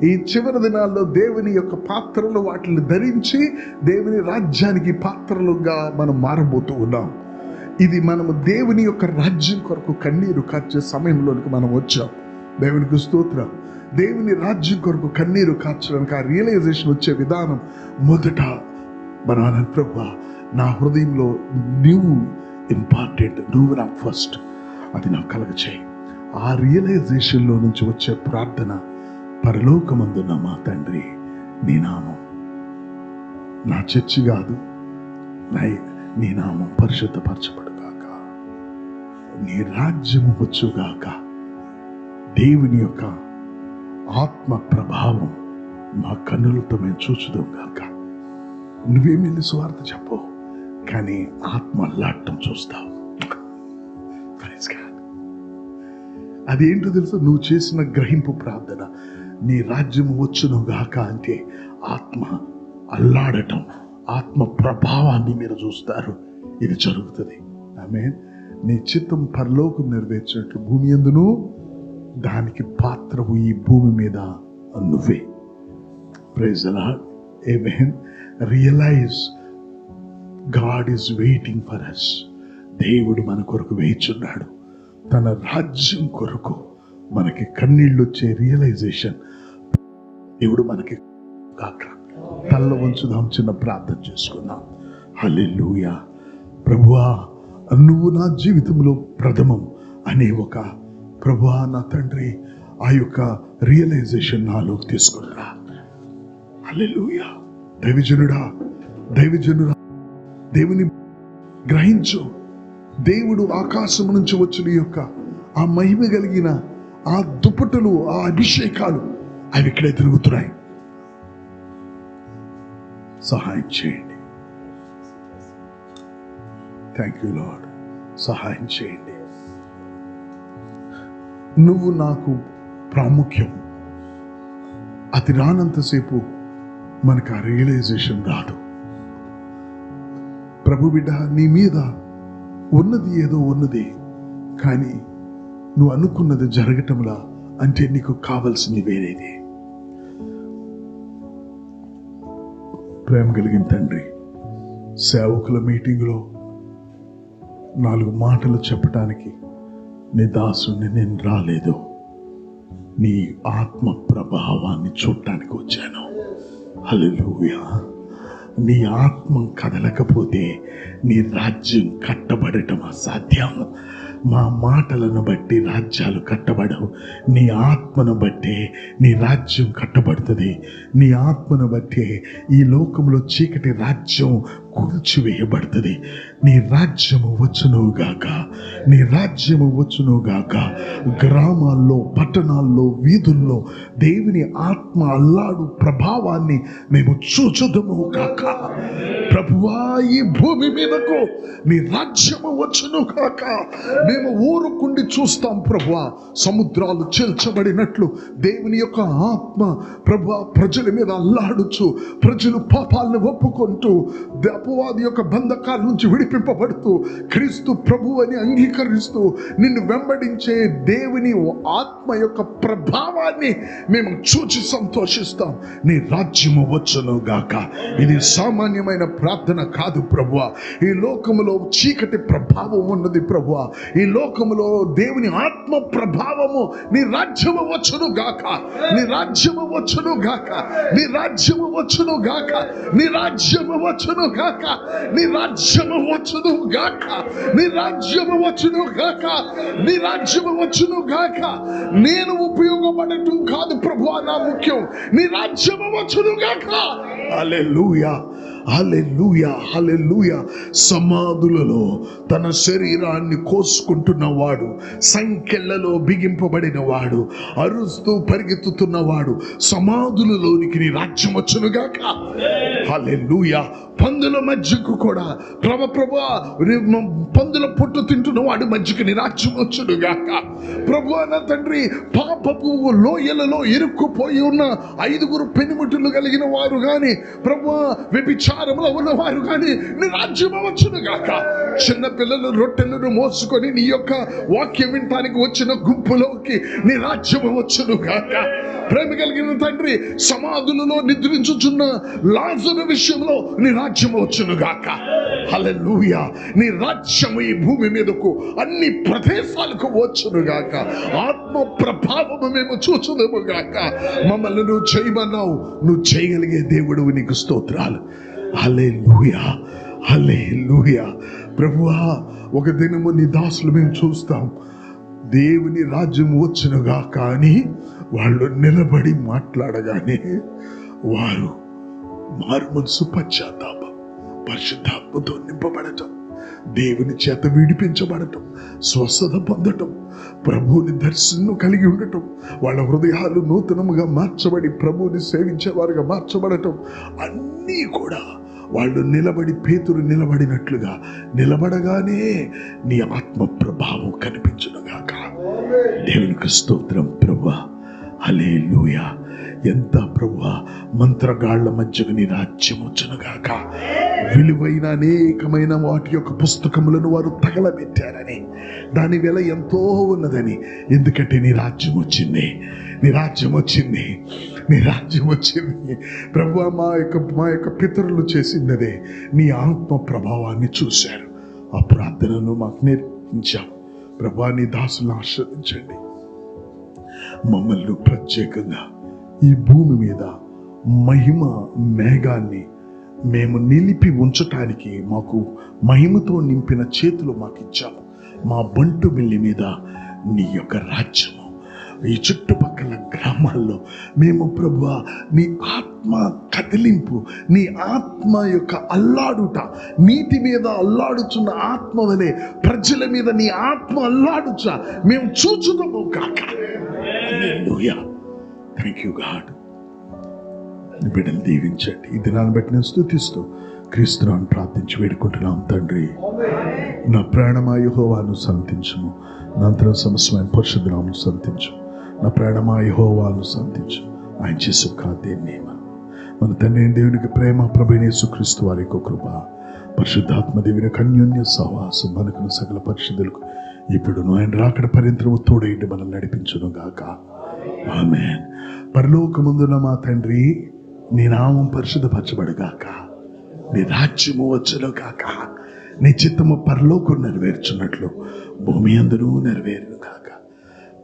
[SPEAKER 1] ఈ చివరి దినాల్లో దేవుని యొక్క పాత్రలు వాటిని ధరించి దేవుని రాజ్యానికి పాత్రలుగా మనం మారబోతూ ఉన్నాం. ఇది మనము దేవుని యొక్క రాజ్యం కొరకు కన్నీరు కార్చే సమయంలోనికి మనం వచ్చాం. దేవునికి స్తోత్రం. దేవుని రాజ్యం కొరకు కన్నీరు కార్చడానికి ఆ రియలైజేషన్ వచ్చే విధానం మొదట మనం అన్నాను, ప్రభువా నా హృదయంలో నువ్వు ఇంపార్టెంట్, నువ్వు నా ఫస్ట్, అది నాకు కలగచేయి. ఆ రియలైజేషన్లో నుంచి వచ్చే ప్రార్థన, పరలోకమందున్న మా తండ్రి, నీ నామం, నా చర్చి కాదు, నీ నామం పరిశుద్ధపరచబడుగాక, నీ రాజ్యము వచ్చుగాక, దేవుని యొక్క ఆత్మ ప్రభావం మా కన్నులతో మేము చూచుదాంగాక. నువ్వేమి వెళ్ళి స్వార్థ చెప్పవు, కానీ ఆత్మ లాట్టం చూస్తావు. అదేంటో తెలుసు, నువ్వు చేసిన గ్రహింపు ప్రార్థన, నీ రాజ్యము వచ్చును గాక అంటే ఆత్మ అల్లాడటం, ఆత్మ ప్రభావాన్ని మీరు చూస్తారు. ఇది జరుగుతుంది. ఆమేన్. నీ చిత్తం పరలోకం నెరవేర్చినట్లు భూమి యందును, దానికి పాత్రవు ఈ భూమి మీద నువ్వే. Praise the Lord. ఆమేన్. Realise God is waiting for us. దేవుడు మన కొరకు వేచున్నాడు. తన రాజ్యం కొరకు మనకి కన్నీళ్ళు వచ్చే రియలైజేషన్ దేవుడు మనకి కాక. తల్ల వంచుదాం, చిన్న ప్రార్థన చేసుకుందాం. హల్లెలూయా. ప్రభువా, నువ్వు నా జీవితంలో ప్రథమం అనే ఒక, ప్రభువా నా తండ్రి, ఆ యొక్క రియలైజేషన్ నాలోకి తీసుకురా. హల్లెలూయా. దైవజనుడా, దేవుని గ్రహించు. దేవుడు ఆకాశం నుంచి వచ్చిన యొక్క ఆ మహిమ కలిగిన ఆ దుప్పటులు, ఆ అభిషేకాలు అవి ఇక్కడే తిరుగుతున్నాయి. సహాయం చేయండి. Thank you lord. సహాయం చేయండి. నువ్వు నాకు ప్రాముఖ్యం. అది రానంతసేపు మనకు ఆ రియలైజేషన్ రాదు. ప్రభు బిడ్డ, నీ మీద ఉన్నది ఏదో ఉన్నది, కానీ నువ్వు అనుకున్నది జరగటంలా అంటే నీకు కావలసింది వేరేది. ప్రేమ కలిగిన తండ్రి, సేవకుల మీటింగ్లో 4 మాటలు చెప్పటానికి నీ దాసుని నేను రాలేదు, నీ ఆత్మ ప్రభావాన్ని చూడటానికి వచ్చాను. హల్లెలూయా. నీ ఆత్మ కదలకపోతే నీ రాజ్యం కట్టబడటం అసాధ్యం. మా మాటలను బట్టి రాజ్యాలు కట్టబడవు. నీ ఆత్మను బట్టే నీ రాజ్యం కట్టబడుతుంది. నీ ఆత్మను బట్టే ఈ లోకంలో చీకటి రాజ్యం కూల్చివేయబడుతుంది. నీ రాజ్యము వచ్చునుగాక, నీ రాజ్యము వచ్చునుగాక. గ్రామాల్లో, పట్టణాల్లో, వీధుల్లో దేవుని ఆత్మ అల్లాడు ప్రభావాన్ని మేము చూచుదము గాక. ప్రభువా, ఈ భూమి మీదకు నీ రాజ్యము వచ్చును గాక. మేము ఊరుకుండి చూస్తాం ప్రభువా. సముద్రాలు చీల్చబడినట్లు దేవుని యొక్క ఆత్మ ప్రభువా ప్రజల మీద అల్లాడుచు, ప్రజలు పాపాలను ఒప్పుకుంటూ అపవాది యొక్క బంధకాల నుంచి విడిపింపబడుతూ క్రీస్తు ప్రభు అని అంగీకరిస్తూ నిన్ను వెంబడించే దేవుని ఆత్మ యొక్క ప్రభావాన్ని మేము చూచి సంతోషిస్తాం. నీ రాజ్యము వచ్చును గాక. ఇది సామాన్యమైన ప్రార్థన కాదు ప్రభువా. ఈ లోకములో చీకటి ప్రభావం ఉన్నది ప్రభువా. ఈ లోకములో దేవుని ఆత్మ ప్రభావము. నీ రాజ్యము వచ్చును గాక, నీ రాజ్యము వచ్చును గాక, నీ రాజ్యము వచ్చును గాక, నీ రాజ్యము వచ్చును గాక, నీ రాజ్యము వచ్చును గాక, నీ రాజ్యము వచ్చును గాక, నీ రాజ్యము వచ్చును గాక. నేను ఉపయోగపడటం కాదు ప్రభువా నా ముఖ్యం, నీ రాజ్యము వచ్చును గాక. హల్లెలూయా, హల్లెలూయా, హల్లెలూయా. సమాధులలో తన శరీరాన్ని కోసుకుంటున్నవాడు, సంఖ్యలలో బిగింపబడిన వాడు, అరుస్తూ పరిగెత్తుతున్నవాడు సమాధులలోనికి నీ రాజ్యం వచ్చునుగాక. హల్లెలూయా. పందుల మధ్యకు కూడా ప్రభువా, పందుల పొట్టు తింటున్న వాడు మధ్యకు నీ రాజ్యం వచ్చునుగాక. ప్రభువా నా తండ్రి, పాపపు లోయలలో ఇరుక్కుపోయి ఉన్న 5 పెనిమిటులు కలిగిన వారు గాని, ప్రభువా వ్యభిచారములో ఉన్నవారు గాని నీ రాజ్యము వచ్చునుగాక. చిన్న పిల్లలు రొట్టెలను మోసుకొని నీ యొక్క వాక్యం వినటానికి వచ్చిన గుంపులోకి నీ రాజ్యము వచ్చునుగాక. ప్రేమ కలిగిన తండ్రి, సమాధులలో నిద్రించుచున్న లాజరు విషయంలో నీ రాజ్యము వచ్చునుగాక. హల్లెలూయా. నీ రాజ్యము ఈ భూమి మీదకు అన్ని ప్రదేశాలకు వచ్చునుగాక. ఆత్మ ప్రభావము మేము చూచుదము గాక. మమ్మల్ని నువ్వు చేయమన్నావు, నువ్వు చేయగలిగే దేవుడు, నీకు స్తోత్రాలు. హల్లెలూయా, హల్లెలూయా. ప్రభువా, ఒక దినము నీ దాసులు మేము చూస్తాం, దేవుని రాజ్యం వచ్చునుగా కానీ వాళ్ళు నిలబడి మాట్లాడగానే వారు మారు మనసు, పశ్చాత్తాపం, పరిశుద్ధాత్మతో నింపబడటం, దేవుని చేత విడిపించబడటం, స్వస్థత పొందటం, ప్రభువుని దర్శనం కలిగి ఉండటం, వాళ్ళ హృదయాలు నూతనముగా మార్చబడి ప్రభువుని సేవించేవారుగా మార్చబడటం, అన్నీ కూడా వాళ్ళు నిలబడి పేతురు నిలబడినట్లుగా నిలబడగానే నీ ఆత్మ ప్రభావం కనిపించునుగాక. దేవునికి స్తోత్రం ప్రభువా. హల్లెలూయా. ఎంత ప్రభువా, మంత్రగాళ్ల మధ్యకు నీ రాజ్యం వచ్చునుగాక. విలువైన అనేకమైన వాటి యొక్క పుస్తకములను వారు తగలబెట్టారని, దాని వెల ఎంతో ఉన్నదని, ఎందుకంటే నీ రాజ్యం వచ్చింది, నీ రాజ్యం వచ్చింది, నీ రాజ్యం వచ్చింది. ప్రభువా, మా యొక్క పితరులు చేసినదే నీ ఆత్మ ప్రభావాన్ని చూశారు. ఆ ప్రార్థనను మాకు నేర్పించావు ప్రభువా. నీ దాసులను ఆశీర్వదించండి. మమ్మల్ని ప్రత్యేకంగా ఈ భూమి మీద మహిమ మేఘాన్ని మేము నిలిపి ఉంచటానికి మాకు మహిమతో నింపిన చేతులు మాకు ఇచ్చాము. మా బంటు బిల్లి మీద నీ యొక్క రాజ్యము, ఈ చుట్టుపక్కల గ్రామాల్లో మేము ప్రభువా నీ ఆత్మ కదిలింపు, నీ ఆత్మ యొక్క అల్లాడుట, నీటి మీద అల్లాడుచున్న ఆత్మ వలె ప్రజల మీద నీ ఆత్మ అల్లాడుచ మేము చూచుదాము కాక. హల్లెలూయా. Thank you God. బిడ్డలు దీవించండి. ఈ దినాన్ని బట్టి నేను స్తుతిస్తూ క్రీస్తునామమున ప్రార్థించి వేడుకుంటున్నాం తండ్రి. నా ప్రాణమా యెహోవాను సంతించుము, నా అంతరంగ సమస్తమైన పరిశుద్ధ నామమును సంతించు. నా ప్రాణమా యెహోవాను సంతించు, ఆయన చేసే కార్యాన్ని మన తండ్రి దేవునికి ప్రేమ, ప్రభువైన యేసుక్రీస్తు వారి యొక్క కృప, పరిశుద్ధాత్మ దేవుని అన్యోన్య సహవాసం మనకును సకల పరిశుద్ధులకు ఇప్పుడు ఆయన రాకడ పర్యంతరము తోడైండి మనల్ని నడిపించును గాక. ఆమేన్. పరలోకమందున మా తండ్రి, నీ నామం పరిశుద్ధపరచబడుగాక, నీ రాజ్యము వచ్చును గాక, నీ చిత్తము పరలోకం నెరవేర్చున్నట్లు భూమి అందును నెరవేరును గాక.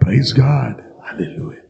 [SPEAKER 1] Praise God. హల్లెలూయా.